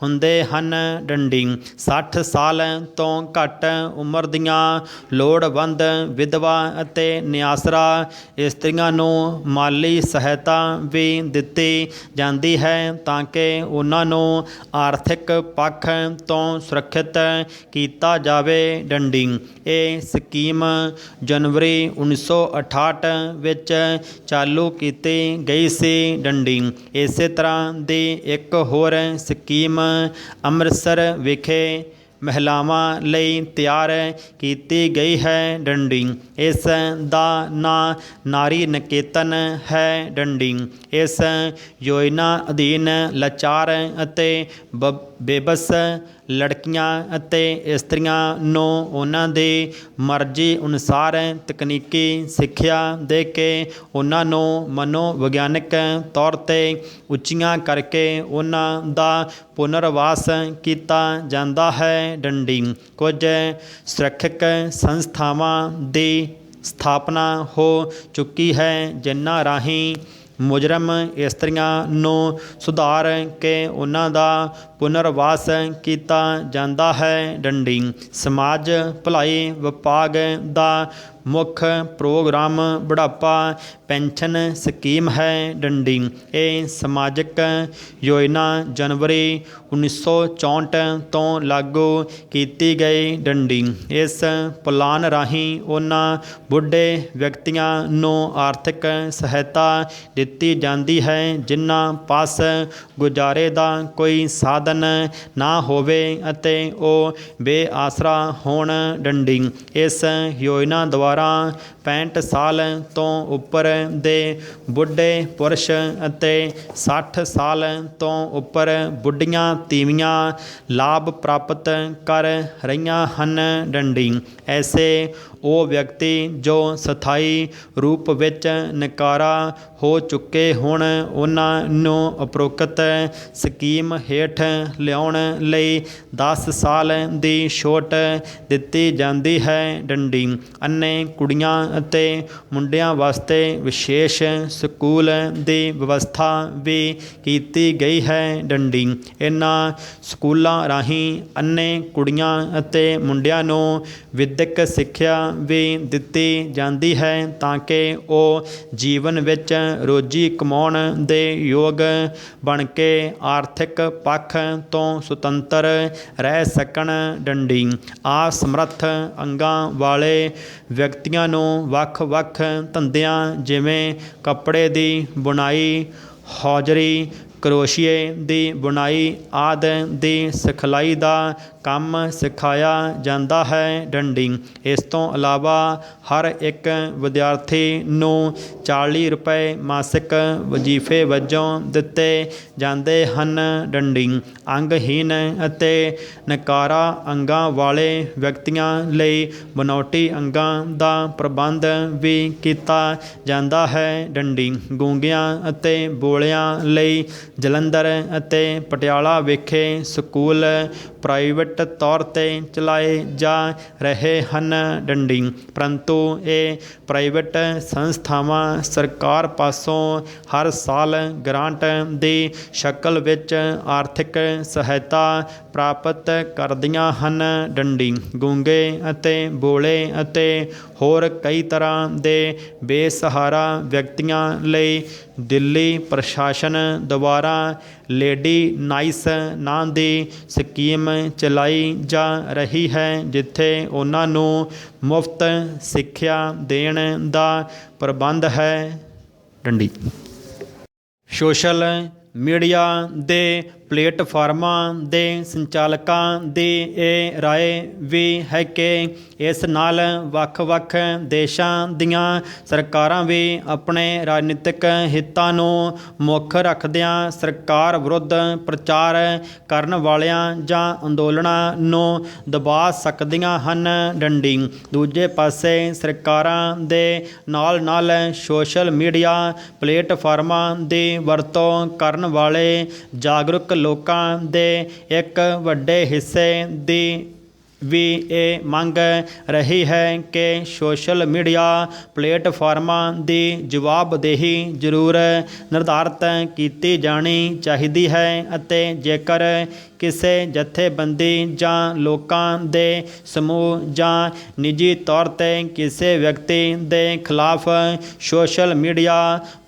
ਹੁੰਦੇ ਹਨ ਡੰਡੀ। 60 ਸਾਲ ਤੋਂ ਘੱਟ ਉਮਰ ਦੀਆਂ ਲੋੜਵੰਦ ਵਿਧਵਾ ਅਤੇ ਨਿਆਸਰਾ ਇਸਤਰੀਆਂ ਨੂੰ ਮਾਲੀ ਸਹਾਇਤਾ ਵੀ ਦਿੱਤੀ ਜਾਂਦੀ ਹੈ ਤਾਂ ਕਿ ਉਹਨਾਂ ਨੂੰ ਆਰਥਿਕ ਪੱਖ ਤੋਂ ਸੁਰੱਖਿਅਤ ਕੀਤਾ ਜਾਵੇ ਡੰਡੀ। ਇਹ ਸਕੀਮ ਜਨਵਰੀ 1968 ਵਿੱਚ ਚਾਲੂ ਕੀਤੀ ਗਈ ਸੀ ਡੰਡੀ। ਇਸੇ ਤਰ੍ਹਾਂ ਦੀ ਇੱਕ ਹੋਰ ਸਕੀਮ ਅੰਮ੍ਰਿਤਸਰ ਵਿਖੇ ਮਹਿਲਾਵਾਂ ਲਈ ਤਿਆਰ ਕੀਤੀ ਗਈ ਹੈ ਡੰਡੀ। ਇਸ ਦਾ ਨਾਂ ਨਾਰੀ ਨਿਕੇਤਨ ਹੈ ਡੰਡੀ। ਇਸ ਯੋਜਨਾ ਅਧੀਨ ਲਾਚਾਰ ਅਤੇ ਬੇਬਸ ਲੜਕੀਆਂ ਅਤੇ ਇਸਤਰੀਆਂ ਨੂੰ ਉਹਨਾਂ ਦੀ ਮਰਜ਼ੀ ਅਨੁਸਾਰ ਤਕਨੀਕੀ ਸਿੱਖਿਆ ਦੇ ਕੇ ਉਹਨਾਂ ਨੂੰ ਮਨੋਵਿਗਿਆਨਕ ਤੌਰ 'ਤੇ ਉੱਚੀਆਂ ਕਰਕੇ ਉਹਨਾਂ ਦਾ ਪੁਨਰਵਾਸ ਕੀਤਾ ਜਾਂਦਾ ਹੈ ਡੰਡੀ। ਕੁਝ ਸੁਰੱਖਿਅਕ ਸੰਸਥਾਵਾਂ ਦੀ ਸਥਾਪਨਾ ਹੋ ਚੁੱਕੀ ਹੈ ਜਿਨ੍ਹਾਂ ਰਾਹੀਂ ਮੁਜਰਮ ਇਸਤਰੀਆਂ ਨੂੰ ਸੁਧਾਰ ਕੇ ਉਹਨਾਂ ਦਾ ਪੁਨਰਵਾਸ ਕੀਤਾ ਜਾਂਦਾ ਹੈ ਡੰਡੀ। ਸਮਾਜ ਭਲਾਈ ਵਿਭਾਗ ਦਾ ਮੁੱਖ ਪ੍ਰੋਗਰਾਮ ਬੁਢਾਪਾ ਪੈਨਸ਼ਨ ਸਕੀਮ ਹੈ ਡੰਡੀ। ਇਹ ਸਮਾਜਿਕ ਯੋਜਨਾ ਜਨਵਰੀ 1964 ਤੋਂ ਲਾਗੂ ਕੀਤੀ ਗਈ ਡੰਡੀ। ਇਸ ਪਲਾਨ ਰਾਹੀਂ ਉਹਨਾਂ ਬੁੱਢੇ ਵਿਅਕਤੀਆਂ ਨੂੰ ਆਰਥਿਕ ਸਹਾਇਤਾ ਦਿੱਤੀ ਜਾਂਦੀ ਹੈ ਜਿਨ੍ਹਾਂ ਪਾਸ ਗੁਜ਼ਾਰੇ ਦਾ ਕੋਈ ਸਾਧਨ ਨਾ ਹੋਵੇ ਅਤੇ ਉਹ ਬੇਆਸਰਾ ਹੋਣ ਡੰਡੀ। ਇਸ ਯੋਜਨਾ ਦੁਆਰਾ 65 ਸਾਲ ਤੋਂ ਉੱਪਰ ਦੇ ਬੁੱਢੇ ਪੁਰਸ਼ ਅਤੇ 60 ਸਾਲ ਤੋਂ ਉੱਪਰ ਬੁੱਢੀਆਂ ਤੀਵੀਆਂ ਲਾਭ ਪ੍ਰਾਪਤ ਕਰ ਰਹੀਆਂ ਹਨ ਡੰਡੀ। ਐਸੇ ਉਹ ਵਿਅਕਤੀ ਜੋ ਸਥਾਈ ਰੂਪ ਵਿੱਚ ਨਿਕਾਰਾ ਹੋ ਚੁੱਕੇ ਹੋਣ ਉਹਨਾਂ ਨੂੰ ਉਪਰੋਕਤ ਸਕੀਮ ਹੇਠ ਲਿਆਉਣ ਲਈ 10 ਸਾਲ ਦੀ ਛੋਟ ਦਿੱਤੀ ਜਾਂਦੀ ਹੈ ਡੰਡੀ। ਅੰਨੇ ਕੁੜੀਆਂ ਅਤੇ ਮੁੰਡਿਆਂ ਵਾਸਤੇ ਵਿਸ਼ੇਸ਼ ਸਕੂਲ ਦੀ ਵਿਵਸਥਾ ਵੀ ਕੀਤੀ ਗਈ ਹੈ ਡੰਡੀ। ਇਹਨਾਂ ਸਕੂਲਾਂ ਰਾਹੀਂ ਅੰਨੇ ਕੁੜੀਆਂ ਅਤੇ ਮੁੰਡਿਆਂ ਨੂੰ ਵਿੱਦਿਅਕ ਸਿੱਖਿਆ ਵੀ ਦਿੱਤੀ ਜਾਂਦੀ ਹੈ ਤਾਂ ਕਿ ਉਹ ਜੀਵਨ ਵਿੱਚ ਰੋਜੀ ਕਮਾਉਣ ਦੇ ਯੋਗ ਬਣ ਕੇ ਆਰਥਿਕ ਪੱਖ ਤੋਂ ਸੁਤੰਤਰ ਰਹਿ ਸਕਣ ਡੰਡੀ। ਅਸਮਰੱਥ ਅੰਗਾਂ ਵਾਲੇ ਵਿਅਕਤੀਆਂ ਨੂੰ ਵੱਖ-ਵੱਖ ਧੰਦਿਆਂ ਜਿਵੇਂ ਕੱਪੜੇ ਦੀ ਬੁਣਾਈ, ਹੌਜ਼ਰੀ, ਕਰੋਸ਼ੀਏ ਦੀ ਬੁਣਾਈ ਆਦਿ ਦੀ ਸਿਖਲਾਈ ਦਾ ਕੰਮ ਸਿਖਾਇਆ ਜਾਂਦਾ ਹੈ ਡੰਡੀ। ਇਸ ਤੋਂ ਇਲਾਵਾ ਹਰ ਇੱਕ ਵਿਦਿਆਰਥੀ ਨੂੰ 40 ਰੁਪਏ ਮਾਸਿਕ ਵਜ਼ੀਫੇ ਵਜੋਂ ਦਿੱਤੇ ਜਾਂਦੇ ਹਨ ਡੰਡੀ। ਅੰਗਹੀਨ ਅਤੇ ਨਕਾਰਾ ਅੰਗਾਂ ਵਾਲੇ ਵਿਅਕਤੀਆਂ ਲਈ ਬਨਾਵਟੀ ਅੰਗਾਂ ਦਾ ਪ੍ਰਬੰਧ ਵੀ ਕੀਤਾ ਜਾਂਦਾ ਹੈ ਡੰਡੀ। ਗੂੰਗਿਆਂ ਅਤੇ ਬੋਲਿਆਂ ਲਈ ਜਲੰਧਰ ਅਤੇ ਪਟਿਆਲਾ ਵਿਖੇ ਸਕੂਲ ਪ੍ਰਾਈਵੇਟ ਤੌਰ 'ਤੇ ਚਲਾਏ ਜਾ ਰਹੇ ਹਨ ਡੰਡੀ। ਪਰੰਤੂ ਇਹ ਪ੍ਰਾਈਵੇਟ ਸੰਸਥਾਵਾਂ ਸਰਕਾਰ ਪਾਸੋਂ ਹਰ ਸਾਲ ਗ੍ਰਾਂਟ ਦੀ ਸ਼ਕਲ ਵਿੱਚ ਆਰਥਿਕ ਸਹਾਇਤਾ ਪ੍ਰਾਪਤ ਕਰਦੀਆਂ ਹਨ ਡੰਡੀ। ਗੂੰਗੇ ਅਤੇ ਬੋਲੇ ਅਤੇ ਹੋਰ ਕਈ ਤਰ੍ਹਾਂ ਦੇ ਬੇਸਹਾਰਾ ਵਿਅਕਤੀਆਂ ਲਈ ਦਿੱਲੀ ਪ੍ਰਸ਼ਾਸਨ ਦੁਆਰਾ ਲੇਡੀ ਨਾਈਸ ਨਾਂ ਦੀ ਸਕੀਮ ਚਲਾਈ ਜਾ ਰਹੀ ਹੈ ਜਿੱਥੇ ਉਹਨਾਂ ਨੂੰ ਮੁਫਤ ਸਿੱਖਿਆ ਦੇਣ ਦਾ ਪ੍ਰਬੰਧ ਹੈ ਡੰਡੀ। ਸੋਸ਼ਲ ਮੀਡੀਆ ਦੇ ਪਲੇਟਫਾਰਮਾਂ ਦੇ ਸੰਚਾਲਕਾਂ ਦੀ ਇਹ ਰਾਏ ਵੀ ਹੈ ਕਿ ਇਸ ਨਾਲ ਵੱਖ-ਵੱਖ ਦੇਸ਼ਾਂ ਦੀਆਂ ਸਰਕਾਰਾਂ ਵੀ ਆਪਣੇ ਰਾਜਨੀਤਿਕ ਹਿੱਤਾਂ ਨੂੰ ਮੁੱਖ ਰੱਖਦਿਆਂ ਸਰਕਾਰ ਵਿਰੁੱਧ ਪ੍ਰਚਾਰ ਕਰਨ ਵਾਲਿਆਂ ਜਾਂ ਅੰਦੋਲਨਾਂ ਨੂੰ ਦਬਾ ਸਕਦੀਆਂ ਹਨ ਡੰਡੀ। ਦੂਜੇ ਪਾਸੇ ਸਰਕਾਰਾਂ ਦੇ ਨਾਲ-ਨਾਲ ਸੋਸ਼ਲ ਮੀਡੀਆ ਪਲੇਟਫਾਰਮਾਂ ਦੀ ਵਰਤੋਂ ਕਰਨ ਵਾਲੇ ਜਾਗਰੂਕ ਲੋਕਾਂ ਦੇ ਇੱਕ ਵੱਡੇ ਹਿੱਸੇ ਦੀ ਵੀ ਇਹ ਮੰਗ ਰਹੀ ਹੈ ਕਿ ਸੋਸ਼ਲ ਮੀਡੀਆ ਪਲੇਟਫਾਰਮਾਂ ਦੀ ਜਵਾਬਦੇਹੀ ਜ਼ਰੂਰ ਨਿਰਧਾਰਤ ਕੀਤੀ ਜਾਣੀ ਚਾਹੀਦੀ ਹੈ ਅਤੇ ਜੇਕਰ ਕਿਸੇ ਜਥੇਬੰਦੀ ਜਾਂ ਲੋਕਾਂ ਦੇ ਸਮੂਹ ਜਾਂ ਨਿੱਜੀ ਤੌਰ 'ਤੇ ਕਿਸੇ ਵਿਅਕਤੀ ਦੇ ਖਿਲਾਫ ਸੋਸ਼ਲ ਮੀਡੀਆ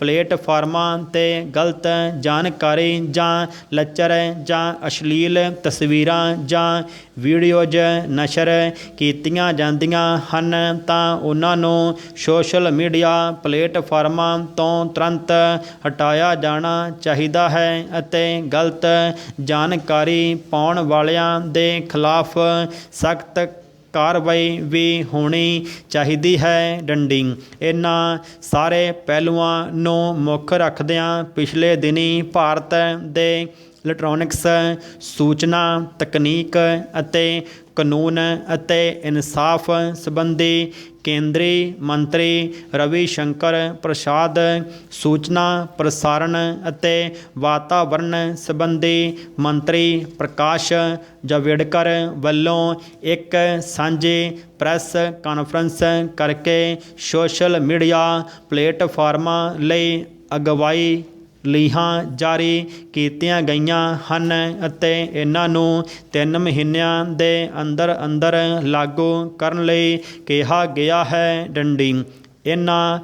ਪਲੇਟਫਾਰਮਾਂ 'ਤੇ ਗਲਤ ਜਾਣਕਾਰੀ ਜਾਂ ਲੱਚਰ ਜਾਂ ਅਸ਼ਲੀਲ ਤਸਵੀਰਾਂ ਜਾਂ ਵੀਡੀਓਜ਼ ਨਸ਼ਰ ਕੀਤੀਆਂ ਜਾਂਦੀਆਂ ਹਨ ਤਾਂ ਉਹਨਾਂ ਨੂੰ ਸੋਸ਼ਲ ਮੀਡੀਆ ਪਲੇਟਫਾਰਮਾਂ ਤੋਂ ਤੁਰੰਤ ਹਟਾਇਆ ਜਾਣਾ ਚਾਹੀਦਾ ਹੈ ਅਤੇ ਗਲਤ ਜਾਣਕਾਰੀ ਪਾਉਣ ਵਾਲਿਆਂ ਦੇ ਖਿਲਾਫ ਸਖਤ ਕਾਰਵਾਈ ਵੀ ਹੋਣੀ ਚਾਹੀਦੀ ਹੈ। ਡੰਡੀ ਇਹਨਾਂ ਸਾਰੇ ਪਹਿਲੂਆਂ ਨੂੰ ਮੁੱਖ ਰੱਖਦਿਆਂ ਪਿਛਲੇ ਦਿਨੀਂ ਭਾਰਤ ਦੇ ਇਲੈਕਟ੍ਰੋਨਿਕਸ ਸੂਚਨਾ ਤਕਨੀਕ ਅਤੇ ਕਾਨੂੰਨ ਅਤੇ ਇਨਸਾਫ ਸੰਬੰਧੀ ਕੇਂਦਰੀ ਮੰਤਰੀ ਰਵੀ ਸ਼ੰਕਰ ਪ੍ਰਸਾਦ, ਸੂਚਨਾ ਪ੍ਰਸਾਰਣ ਅਤੇ ਵਾਤਾਵਰਣ ਸੰਬੰਧੀ ਮੰਤਰੀ ਪ੍ਰਕਾਸ਼ ਜਾਵੜੇਕਰ ਵੱਲੋਂ ਇੱਕ ਸਾਂਝੀ ਪ੍ਰੈਸ ਕਾਨਫਰੰਸ ਕਰਕੇ ਸੋਸ਼ਲ ਮੀਡੀਆ ਪਲੇਟਫਾਰਮਾਂ ਲਈ ਅਗਵਾਈ ਲੀਹਾਂ ਜਾਰੀ ਕੀਤੀਆਂ ਗਈਆਂ ਹਨ ਅਤੇ ਇਹਨਾਂ ਨੂੰ 3 ਮਹੀਨਿਆਂ ਦੇ ਅੰਦਰ ਅੰਦਰ ਲਾਗੂ ਕਰਨ ਲਈ ਕਿਹਾ ਗਿਆ ਹੈ। ਡੰਡੀ ਇਹਨਾਂ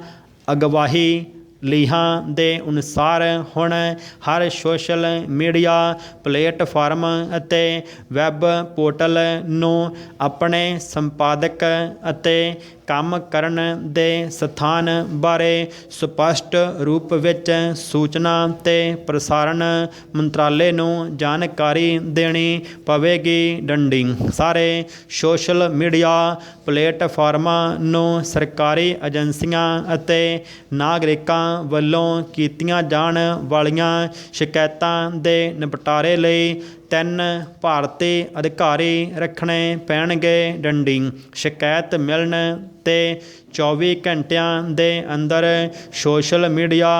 ਅਗਵਾਈ ਲੀਹਾਂ ਦੇ ਅਨੁਸਾਰ ਹੁਣ ਹਰ ਸੋਸ਼ਲ ਮੀਡੀਆ ਪਲੇਟਫਾਰਮ ਅਤੇ ਵੈੱਬ ਪੋਰਟਲ ਨੂੰ ਆਪਣੇ ਸੰਪਾਦਕ ਅਤੇ ਕੰਮ ਕਰਨ ਦੇ ਸਥਾਨ ਬਾਰੇ ਸਪਸ਼ਟ ਰੂਪ ਵਿੱਚ ਸੂਚਨਾ ਤੇ ਪ੍ਰਸਾਰਣ ਮੰਤਰਾਲੇ ਨੂੰ ਜਾਣਕਾਰੀ ਦੇਣੀ ਪਵੇਗੀ। ਡੰਡੀ ਸਾਰੇ ਸੋਸ਼ਲ ਮੀਡੀਆ ਪਲੇਟਫਾਰਮਾਂ ਨੂੰ ਸਰਕਾਰੀ ਏਜੰਸੀਆਂ ਅਤੇ ਨਾਗਰਿਕਾਂ ਵੱਲੋਂ ਕੀਤੀਆਂ ਜਾਣ ਵਾਲੀਆਂ ਸ਼ਿਕਾਇਤਾਂ ਦੇ ਨਿਪਟਾਰੇ ਲਈ 3 ਭਾਰਤੀ ਅਧਿਕਾਰੀ ਰੱਖਣੇ ਪੈਣਗੇ। ਡੰਡੀ ਸ਼ਿਕਾਇਤ ਮਿਲਣ 24 ਘੰਟਿਆਂ ਦੇ ਅੰਦਰ ਸੋਸ਼ਲ ਮੀਡੀਆ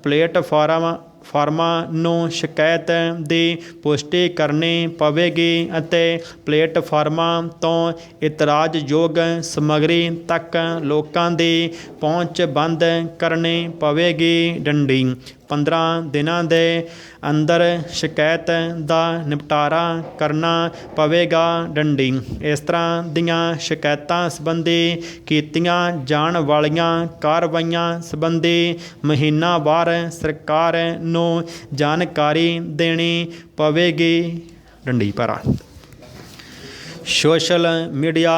ਪਲੇਟਫਾਰਮਾਂ ਨੂੰ ਸ਼ਿਕਾਇਤ ਦੀ ਪੁਸ਼ਟੀ ਕਰਨੀ ਪਵੇਗੀ ਅਤੇ ਪਲੇਟਫਾਰਮਾਂ ਤੋਂ ਇਤਰਾਜ਼ਯੋਗ ਸਮੱਗਰੀ ਤੱਕ ਲੋਕਾਂ ਦੀ ਪਹੁੰਚ ਬੰਦ ਕਰਨੀ ਪਵੇਗੀ। ਡੰਡੀ 15 ਦਿਨਾਂ ਦੇ ਅੰਦਰ ਸ਼ਿਕਾਇਤ ਦਾ ਨਿਪਟਾਰਾ ਕਰਨਾ ਪਵੇਗਾ। ਡੰਡੀ ਇਸ ਤਰ੍ਹਾਂ ਦੀਆਂ ਸ਼ਿਕਾਇਤਾਂ ਸੰਬੰਧੀ ਕੀਤੀਆਂ ਜਾਣ ਵਾਲੀਆਂ ਕਾਰਵਾਈਆਂ ਸੰਬੰਧੀ ਮਹੀਨਾਵਾਰ ਸਰਕਾਰ ਨੂੰ ਜਾਣਕਾਰੀ ਦੇਣੀ ਪਵੇਗੀ। ਡੰਡੀ ਪਾਰਾ ਸੋਸ਼ਲ ਮੀਡੀਆ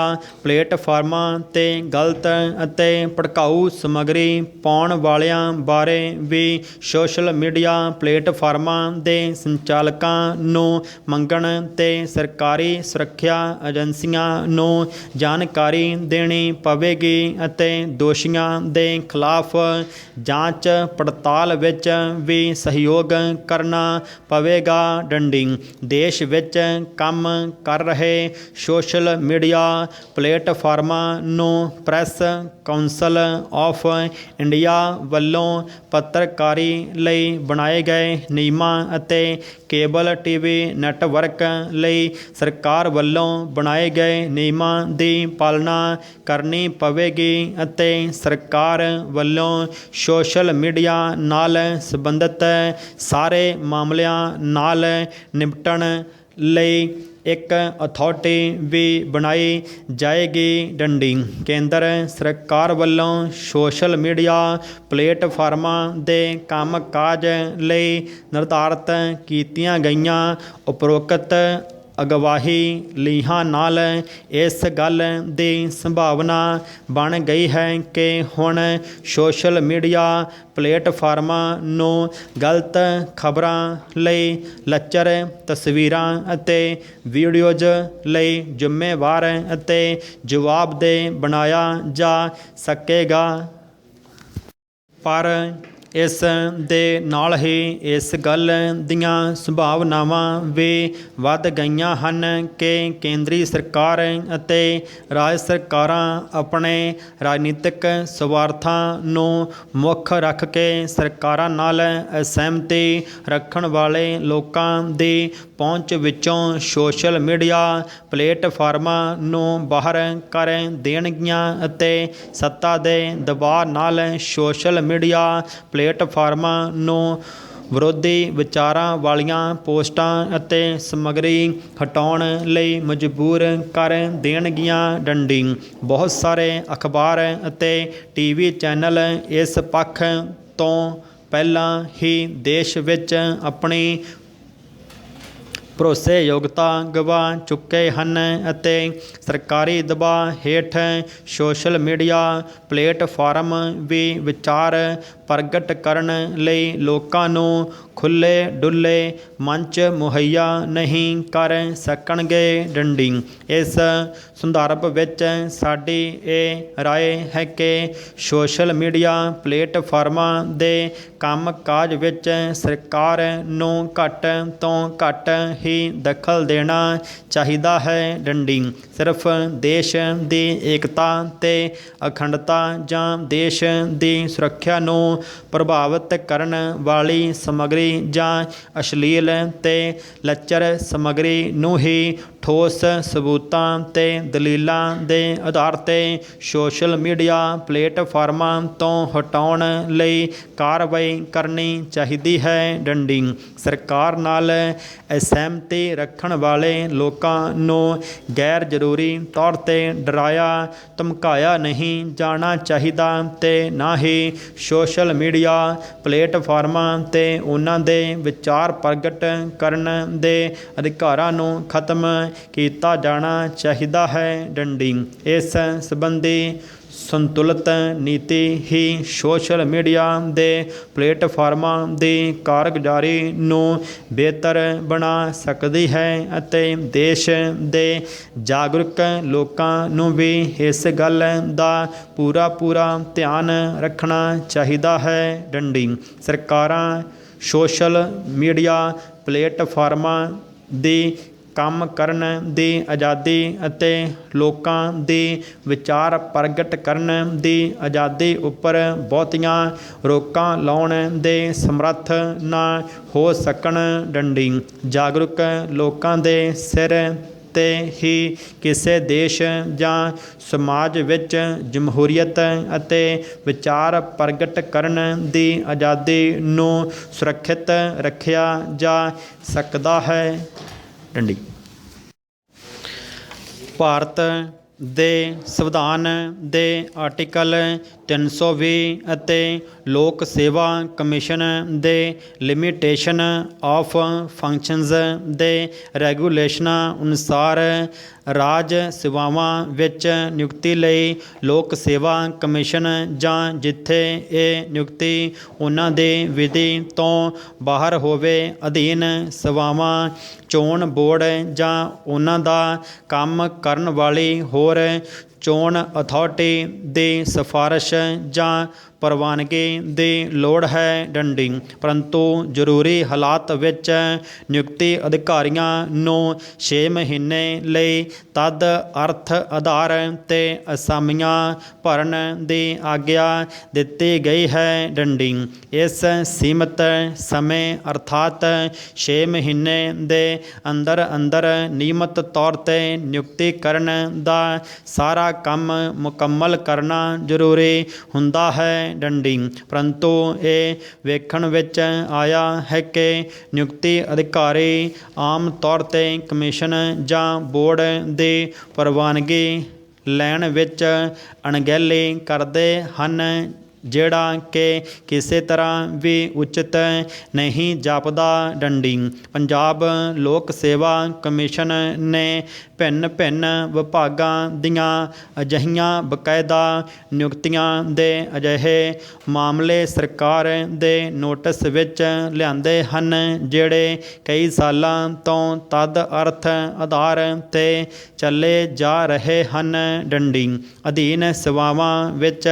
ਪਲੇਟਫਾਰਮਾਂ 'ਤੇ ਗਲਤ ਅਤੇ ਭੜਕਾਊ ਸਮੱਗਰੀ ਪਾਉਣ ਵਾਲਿਆਂ ਬਾਰੇ ਵੀ ਸੋਸ਼ਲ ਮੀਡੀਆ ਪਲੇਟਫਾਰਮਾਂ ਦੇ ਸੰਚਾਲਕਾਂ ਨੂੰ ਮੰਗਣ 'ਤੇ ਸਰਕਾਰੀ ਸੁਰੱਖਿਆ ਏਜੰਸੀਆਂ ਨੂੰ ਜਾਣਕਾਰੀ ਦੇਣੀ ਪਵੇਗੀ ਅਤੇ ਦੋਸ਼ੀਆਂ ਦੇ ਖਿਲਾਫ ਜਾਂਚ ਪੜਤਾਲ ਵਿੱਚ ਵੀ ਸਹਿਯੋਗ ਕਰਨਾ ਪਵੇਗਾ। ਡੰਡੀ ਦੇਸ਼ ਵਿੱਚ ਕੰਮ ਕਰ ਰਹੇ ਸੋਸ਼ਲ ਮੀਡੀਆ ਪਲੇਟਫਾਰਮਾਂ ਨੂੰ ਪ੍ਰੈਸ ਕਾਉਂਸਲ ਆਫ ਇੰਡੀਆ ਵੱਲੋਂ ਪੱਤਰਕਾਰੀ ਲਈ ਬਣਾਏ ਗਏ ਨਿਯਮਾਂ ਅਤੇ ਕੇਬਲ ਟੀਵੀ ਨੈੱਟਵਰਕ ਲਈ ਸਰਕਾਰ ਵੱਲੋਂ ਬਣਾਏ ਗਏ ਨਿਯਮਾਂ ਦੀ ਪਾਲਣਾ ਕਰਨੀ ਪਵੇਗੀ ਅਤੇ ਸਰਕਾਰ ਵੱਲੋਂ ਸੋਸ਼ਲ ਮੀਡੀਆ ਨਾਲ ਸੰਬੰਧਿਤ ਸਾਰੇ ਮਾਮਲਿਆਂ ਨਾਲ ਨਿਪਟਣ ਲਈ ਇੱਕ ਅਥਾਰਟੀ ਵੀ ਬਣਾਈ ਜਾਏਗੀ। ਡੰਡੀ ਕੇਂਦਰ ਸਰਕਾਰ ਵੱਲੋਂ ਸੋਸ਼ਲ ਮੀਡੀਆ ਪਲੇਟਫਾਰਮਾਂ ਦੇ ਕੰਮਕਾਜ ਲਈ ਨਿਰਧਾਰਤ ਕੀਤੀਆਂ ਗਈਆਂ ਉਪਰੋਕਤ ਅਗਵਾਈ ਲੀਹਾਂ ਨਾਲ ਇਸ ਗੱਲ ਦੀ ਸੰਭਾਵਨਾ ਬਣ ਗਈ ਹੈ ਕਿ ਹੁਣ ਸੋਸ਼ਲ ਮੀਡੀਆ ਪਲੇਟਫਾਰਮਾਂ ਨੂੰ ਗਲਤ ਖਬਰਾਂ ਲਈ ਲੱਚਰ ਤਸਵੀਰਾਂ ਅਤੇ ਵੀਡੀਓਜ਼ ਲਈ ਜ਼ਿੰਮੇਵਾਰ ਅਤੇ ਜਵਾਬਦੇਹ ਬਣਾਇਆ ਜਾ ਸਕੇਗਾ। ਪਰ ਇਸ ਦੇ ਨਾਲ ਹੀ ਇਸ ਗੱਲ ਦੀਆਂ ਸੰਭਾਵਨਾਵਾਂ ਵੀ ਵੱਧ ਗਈਆਂ ਹਨ ਕਿ ਕੇਂਦਰੀ ਸਰਕਾਰ ਅਤੇ ਰਾਜ ਸਰਕਾਰਾਂ ਆਪਣੇ ਰਾਜਨੀਤਿਕ ਸਵਾਰਥਾਂ ਨੂੰ ਮੁੱਖ ਰੱਖ ਕੇ ਸਰਕਾਰਾਂ ਨਾਲ ਅਸਹਿਮਤੀ ਰੱਖਣ ਵਾਲੇ ਲੋਕਾਂ ਦੀ ਪਹੁੰਚ ਵਿੱਚੋਂ ਸੋਸ਼ਲ ਮੀਡੀਆ ਪਲੇਟਫਾਰਮਾਂ ਨੂੰ ਬਾਹਰ ਕਰ ਦੇਣਗੀਆਂ ਅਤੇ ਸੱਤਾ ਦੇ ਦਬਾਅ ਨਾਲ ਸੋਸ਼ਲ ਮੀਡੀਆ ਪਲੇਟਫਾਰਮਾਂ ਨੂੰ ਵਿਰੋਧੀ ਵਿਚਾਰਾਂ ਵਾਲੀਆਂ ਪੋਸਟਾਂ ਅਤੇ ਸਮੱਗਰੀ ਹਟਾਉਣ ਲਈ ਮਜਬੂਰ ਕਰ ਦੇਣਗੀਆਂ। ਡੰਡੀ ਬਹੁਤ ਸਾਰੇ ਅਖਬਾਰ ਅਤੇ ਟੀਵੀ ਚੈਨਲ ਇਸ ਪੱਖ ਤੋਂ ਪਹਿਲਾਂ ਹੀ ਦੇਸ਼ ਵਿੱਚ ਆਪਣੀ ਭਰੋਸੇਯੋਗਤਾ ਗਵਾ ਚੁੱਕੇ ਹਨ ਅਤੇ ਸਰਕਾਰੀ ਦਬਾਅ ਹੇਠ ਸੋਸ਼ਲ ਮੀਡੀਆ ਪਲੇਟਫਾਰਮ ਵੀ ਵਿਚਾਰ ਪ੍ਰਗਟ ਕਰਨ ਲਈ ਲੋਕਾਂ ਨੂੰ ਖੁੱਲ੍ਹੇ ਡੁੱਲੇ ਮੰਚ ਮੁਹੱਈਆ ਨਹੀਂ ਕਰ ਸਕਣਗੇ। ਡੰਡੀ ਇਸ ਸੰਦਰਭ ਵਿੱਚ ਸਾਡੀ ਇਹ ਰਾਏ ਹੈ ਕਿ ਸੋਸ਼ਲ ਮੀਡੀਆ ਪਲੇਟਫਾਰਮਾਂ ਦੇ ਕੰਮ ਕਾਜ ਵਿੱਚ ਸਰਕਾਰ ਨੂੰ ਘੱਟ ਤੋਂ ਘੱਟ ਹੀ ਦਖਲ ਦੇਣਾ ਚਾਹੀਦਾ ਹੈ। ਡੰਡੀ ਸਿਰਫ ਦੇਸ਼ ਦੀ ਏਕਤਾ ਤੇ ਅਖੰਡਤਾ ਜਾਂ ਦੇਸ਼ ਦੀ ਸੁਰੱਖਿਆ ਨੂੰ ਪ੍ਰਭਾਵਿਤ ਕਰਨ ਵਾਲੀ ਸਮੱਗਰੀ ਜਾਂ ਅਸ਼ਲੀਲ ਤੇ ਲੱਚਰ ਸਮੱਗਰੀ ਨੂੰ ਹੀ ਠੋਸ ਸਬੂਤਾਂ ਤੇ ਦਲੀਲਾਂ ਦੇ ਆਧਾਰ ਤੇ ਸੋਸ਼ਲ ਮੀਡੀਆ ਪਲੇਟਫਾਰਮਾਂ ਤੋਂ ਹਟਾਉਣ ਲਈ ਕਾਰਵਾਈ ਕਰਨੀ ਚਾਹੀਦੀ ਹੈ। ਡੰਡੀ ਸਰਕਾਰ ਨਾਲ ਅਸਹਿਮਤੀ ਰੱਖਣ ਵਾਲੇ ਲੋਕਾਂ ਨੂੰ ਗੈਰ ਜ਼ਰੂਰੀ ਤੌਰ 'ਤੇ ਡਰਾਇਆ ਧਮਕਾਇਆ ਨਹੀਂ ਜਾਣਾ ਚਾਹੀਦਾ ਤੇ ਨਾ ਹੀ ਸੋਸ਼ਲ ਮੀਡੀਆ ਪਲੇਟਫਾਰਮਾਂ 'ਤੇ ਉਹਨਾਂ ਦੇ ਵਿਚਾਰ ਪ੍ਰਗਟ ਕਰਨ ਦੇ ਅਧਿਕਾਰਾਂ ਨੂੰ ਖਤਮ ਕੀਤਾ ਜਾਣਾ ਚਾਹੀਦਾ ਹੈ। ਡੰਡੀ ਇਸ ਸੰਬੰਧੀ ਸੰਤੁਲਿਤ ਨੀਤੀ ਹੀ ਸੋਸ਼ਲ ਮੀਡੀਆ ਦੇ ਪਲੇਟਫਾਰਮਾਂ ਦੀ ਕਾਰਗੁਜ਼ਾਰੀ ਨੂੰ ਬਿਹਤਰ ਬਣਾ ਸਕਦੀ ਹੈ ਅਤੇ ਦੇਸ਼ ਦੇ ਜਾਗਰੂਕ ਲੋਕਾਂ ਨੂੰ ਵੀ ਇਸ ਗੱਲ ਦਾ ਪੂਰਾ ਧਿਆਨ ਰੱਖਣਾ ਚਾਹੀਦਾ ਹੈ। ਡੰਡੀ ਸਰਕਾਰਾਂ ਸੋਸ਼ਲ ਮੀਡੀਆ ਪਲੇਟਫਾਰਮਾਂ ਦੀ ਕੰਮ ਕਰਨ ਦੀ ਆਜ਼ਾਦੀ ਅਤੇ ਲੋਕਾਂ ਦੀ ਵਿਚਾਰ ਪ੍ਰਗਟ ਕਰਨ ਦੀ ਆਜ਼ਾਦੀ ਉੱਪਰ ਬਹੁਤੀਆਂ ਰੋਕਾਂ ਲਾਉਣ ਦੇ ਸਮਰੱਥ ਨਾ ਹੋ ਸਕਣ। ਡੰਡੀ ਜਾਗਰੂਕ ਲੋਕਾਂ ਦੇ ਸਿਰ ਤੇ ਹੀ ਕਿਸੇ ਦੇਸ਼ ਜਾਂ ਸਮਾਜ ਵਿੱਚ ਜਮਹੂਰੀਅਤ ਅਤੇ ਵਿਚਾਰ ਪ੍ਰਗਟ ਕਰਨ ਦੀ ਆਜ਼ਾਦੀ ਨੂੰ ਸੁਰੱਖਿਅਤ ਰੱਖਿਆ ਜਾ ਸਕਦਾ ਹੈ। ਡੰਡੀ ਭਾਰਤ ਦੇ ਸੰਵਿਧਾਨ ਦੇ ਆਰਟੀਕਲ 320 ਅਤੇ ਲੋਕ ਸੇਵਾ ਕਮਿਸ਼ਨ ਦੇ ਲਿਮੀਟੇਸ਼ਨ ਆਫ ਫੰਕਸ਼ਨਜ਼ ਦੇ ਰੈਗੂਲੇਸ਼ਨਾਂ ਅਨੁਸਾਰ ਰਾਜ ਸੇਵਾਵਾਂ ਵਿੱਚ ਨਿਯੁਕਤੀ ਲਈ ਲੋਕ ਸੇਵਾ ਕਮਿਸ਼ਨ ਜਾਂ ਜਿੱਥੇ ਇਹ ਨਿਯੁਕਤੀ ਉਹਨਾਂ ਦੇ ਵਿਧੀ ਤੋਂ ਬਾਹਰ ਹੋਵੇ ਅਧੀਨ ਸੇਵਾਵਾਂ ਚੋਣ ਬੋਰਡ ਜਾਂ ਉਹਨਾਂ ਦਾ ਕੰਮ ਕਰਨ ਵਾਲੀ ਹੋਰ ਚੋਣ ਅਥਾਰਟੀ ਦੀ ਸਿਫਾਰਿਸ਼ ਜਾਂ ਪ੍ਰਵਾਨਗੀ ਦੀ ਲੋੜ ਹੈ। ਡੰਡੀ ਪਰੰਤੂ ਜ਼ਰੂਰੀ ਹਾਲਾਤ ਵਿੱਚ ਨਿਯੁਕਤੀ ਅਧਿਕਾਰੀਆਂ ਨੂੰ 6 ਮਹੀਨੇ ਲਈ ਤਦ ਅਰਥ ਆਧਾਰ 'ਤੇ ਅਸਾਮੀਆਂ ਭਰਨ ਦੀ ਆਗਿਆ ਦਿੱਤੀ ਗਈ ਹੈ। ਡੰਡੀ ਇਸ ਸੀਮਤ ਸਮੇਂ ਅਰਥਾਤ 6 ਮਹੀਨੇ ਦੇ ਅੰਦਰ ਨਿਯਮਤ ਤੌਰ 'ਤੇ ਨਿਯੁਕਤੀ ਕਰਨ ਦਾ ਸਾਰਾ ਕੰਮ ਮੁਕੰਮਲ ਕਰਨਾ ਜ਼ਰੂਰੀ ਹੁੰਦਾ ਹੈ। ਡੰਡੀ ਪਰੰਤੂ ਇਹ ਵੇਖਣ ਵਿੱਚ ਆਇਆ ਹੈ ਕਿ ਨਿਯੁਕਤੀ ਅਧਿਕਾਰੀ ਆਮ ਤੌਰ 'ਤੇ ਕਮਿਸ਼ਨ ਜਾਂ ਬੋਰਡ ਦੀ ਪ੍ਰਵਾਨਗੀ ਲੈਣ ਵਿੱਚ ਅਣਗਹਿਲੀ ਕਰਦੇ ਹਨ ਜਿਹੜਾ ਕਿ ਕਿਸੇ ਤਰ੍ਹਾਂ ਵੀ ਉਚਿਤ ਨਹੀਂ ਜਾਪਦਾ। ਡੰਡੀ ਪੰਜਾਬ ਲੋਕ ਸੇਵਾ ਕਮਿਸ਼ਨ ਨੇ ਭਿੰਨ ਵਿਭਾਗਾਂ ਦੀਆਂ ਅਜਿਹੀਆਂ ਬਕਾਇਦਾ ਨਿਯੁਕਤੀਆਂ ਦੇ ਅਜਿਹੇ ਮਾਮਲੇ ਸਰਕਾਰ ਦੇ ਨੋਟਿਸ ਵਿੱਚ ਲਿਆਂਦੇ ਹਨ ਜਿਹੜੇ ਕਈ ਸਾਲਾਂ ਤੋਂ ਤਦ ਅਰਥ ਆਧਾਰ 'ਤੇ ਚੱਲੇ ਜਾ ਰਹੇ ਹਨ। ਡੰਡੀ ਅਧੀਨ ਸੇਵਾਵਾਂ ਵਿੱਚ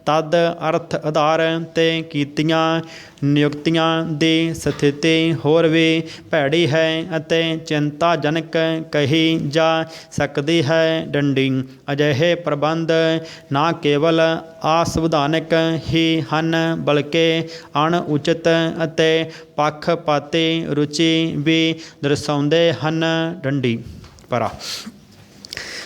ਤਦ ਅਰਥ ਆਧਾਰ 'ਤੇ ਕੀਤੀਆਂ ਨਿਯੁਕਤੀਆਂ ਦੀ ਸਥਿਤੀ ਹੋਰ ਵੀ ਭੈੜੀ ਹੈ ਅਤੇ ਚਿੰਤਾਜਨਕ ਕਹੀ ਜਾ ਸਕਦੀ ਹੈ। ਡੰਡੀ ਅਜਿਹੇ ਪ੍ਰਬੰਧ ਨਾ ਕੇਵਲ ਅਸੰਵਿਧਾਨਕ ਹੀ ਹਨ ਬਲਕਿ ਅਣਉਚਿਤ ਅਤੇ ਪੱਖਪਾਤੀ ਰੁਚੀ ਵੀ ਦਰਸਾਉਂਦੇ ਹਨ। ਡੰਡੀ ਪਰਾ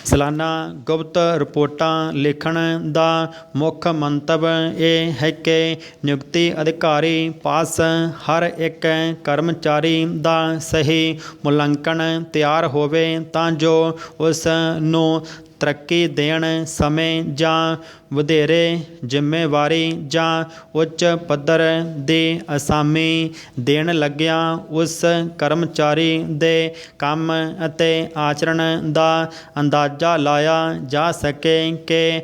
ਸਾਲਾਨਾ ਗੁਪਤ ਰਿਪੋਰਟਾਂ ਲਿਖਣ ਦਾ ਮੁੱਖ ਮੰਤਵ ਇਹ ਹੈ ਕਿ ਨਿਯੁਕਤੀ ਅਧਿਕਾਰੀ ਪਾਸ ਹਰ ਇੱਕ ਕਰਮਚਾਰੀ ਦਾ ਸਹੀ ਮੁਲਾਂਕਣ ਤਿਆਰ ਹੋਵੇ ਤਾਂ ਜੋ ਉਸ ਨੂੰ ਤਰੱਕੀ ਦੇਣ ਸਮੇਂ ਜਾਂ ਵਧੇਰੇ ਜ਼ਿੰਮੇਵਾਰੀ ਜਾਂ ਉੱਚ ਪੱਧਰ ਦੀ ਅਸਾਮੀ ਦੇਣ ਲੱਗਿਆਂ ਉਸ ਕਰਮਚਾਰੀ ਦੇ ਕੰਮ ਅਤੇ ਆਚਰਣ ਦਾ ਅੰਦਾਜ਼ਾ ਲਾਇਆ ਜਾ ਸਕੇ ਕਿ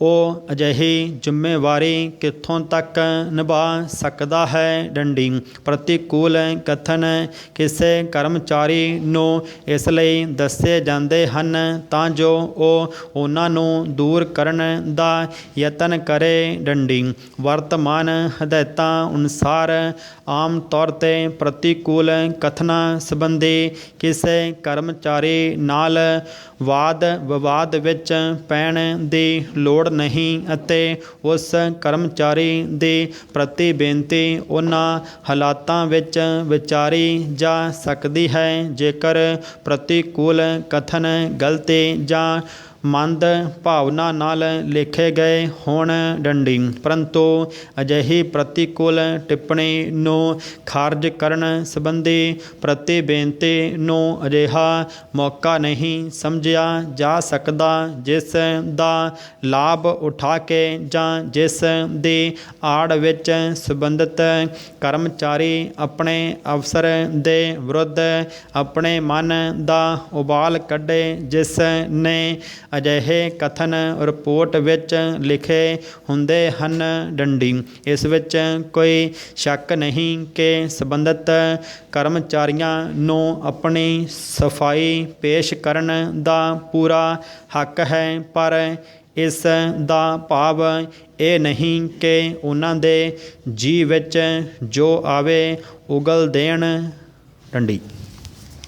ਉਹ ਅਜਿਹੀ ਜ਼ਿੰਮੇਵਾਰੀ ਕਿੱਥੋਂ ਤੱਕ ਨਿਭਾ ਸਕਦਾ ਹੈ। ਡੰਡੀ ਪ੍ਰਤੀਕੂਲ ਕਥਨ ਕਿਸੇ ਕਰਮਚਾਰੀ ਨੂੰ ਇਸ ਲਈ ਦੱਸੇ ਜਾਂਦੇ ਹਨ ਤਾਂ ਜੋ ਉਹ ਉਹਨਾਂ ਨੂੰ ਦੂਰ ਕਰਨ ਦਾ ਯਤਨ ਕਰੇ। ਡੰਡੀ ਵਰਤਮਾਨ ਹਦਾਇਤਾਂ ਅਨੁਸਾਰ ਆਮ ਤੌਰ 'ਤੇ ਪ੍ਰਤੀਕੂਲ ਕਥਨਾਂ ਸੰਬੰਧੀ ਕਿਸੇ ਕਰਮਚਾਰੀ ਨਾਲ ਵਾਦ ਵਿਵਾਦ ਵਿੱਚ ਪੈਣ ਦੀ ਲੋੜ ਨਹੀਂ ਅਤੇ ਉਸ ਕਰਮਚਾਰੀ ਦੀ ਪ੍ਰਤੀ ਬੇਨਤੀ ਉਹਨਾਂ ਹਾਲਾਤਾਂ ਵਿੱਚ ਵਿਚਾਰੀ ਜਾ ਸਕਦੀ ਹੈ ਜੇਕਰ ਪ੍ਰਤੀਕੂਲ ਕਥਨ ਗਲਤੀ ਜਾਂ ਮੰਦ ਭਾਵਨਾ ਨਾਲ ਲਿਖੇ ਗਏ ਹੋਣ। ਡੰਡੀ ਪਰੰਤੂ ਅਜਿਹੀ ਪ੍ਰਤੀਕੂਲ ਟਿੱਪਣੀ ਨੂੰ ਖਾਰਜ ਕਰਨ ਸੰਬੰਧੀ ਪ੍ਰਤੀ ਬੇਨਤੀ ਨੂੰ ਅਜਿਹਾ ਮੌਕਾ ਨਹੀਂ ਸਮਝਿਆ ਜਾ ਸਕਦਾ ਜਿਸ ਦਾ ਲਾਭ ਉਠਾ ਕੇ ਜਾਂ ਜਿਸ ਦੀ ਆੜ ਵਿੱਚ ਸੰਬੰਧਿਤ ਕਰਮਚਾਰੀ ਆਪਣੇ ਅਫਸਰ ਦੇ ਵਿਰੁੱਧ ਆਪਣੇ ਮਨ ਦਾ ਉਬਾਲ ਕੱਢੇ ਜਿਸ ਨੇ ਅਜਿਹੇ ਕਥਨ ਰਿਪੋਰਟ ਵਿੱਚ ਲਿਖੇ ਹੁੰਦੇ ਹਨ। ਡੰਡੀ ਇਸ ਵਿੱਚ ਕੋਈ ਸ਼ੱਕ ਨਹੀਂ ਕਿ ਸੰਬੰਧਿਤ ਕਰਮਚਾਰੀਆਂ ਨੂੰ ਆਪਣੀ ਸਫਾਈ ਪੇਸ਼ ਕਰਨ ਦਾ ਪੂਰਾ ਹੱਕ ਹੈ ਪਰ ਇਸ ਦਾ ਭਾਵ ਇਹ ਨਹੀਂ ਕਿ ਉਹਨਾਂ ਦੇ ਜੀਅ ਵਿੱਚ ਜੋ ਆਵੇ ਉਗਲ ਦੇਣ। ਡੰਡੀ।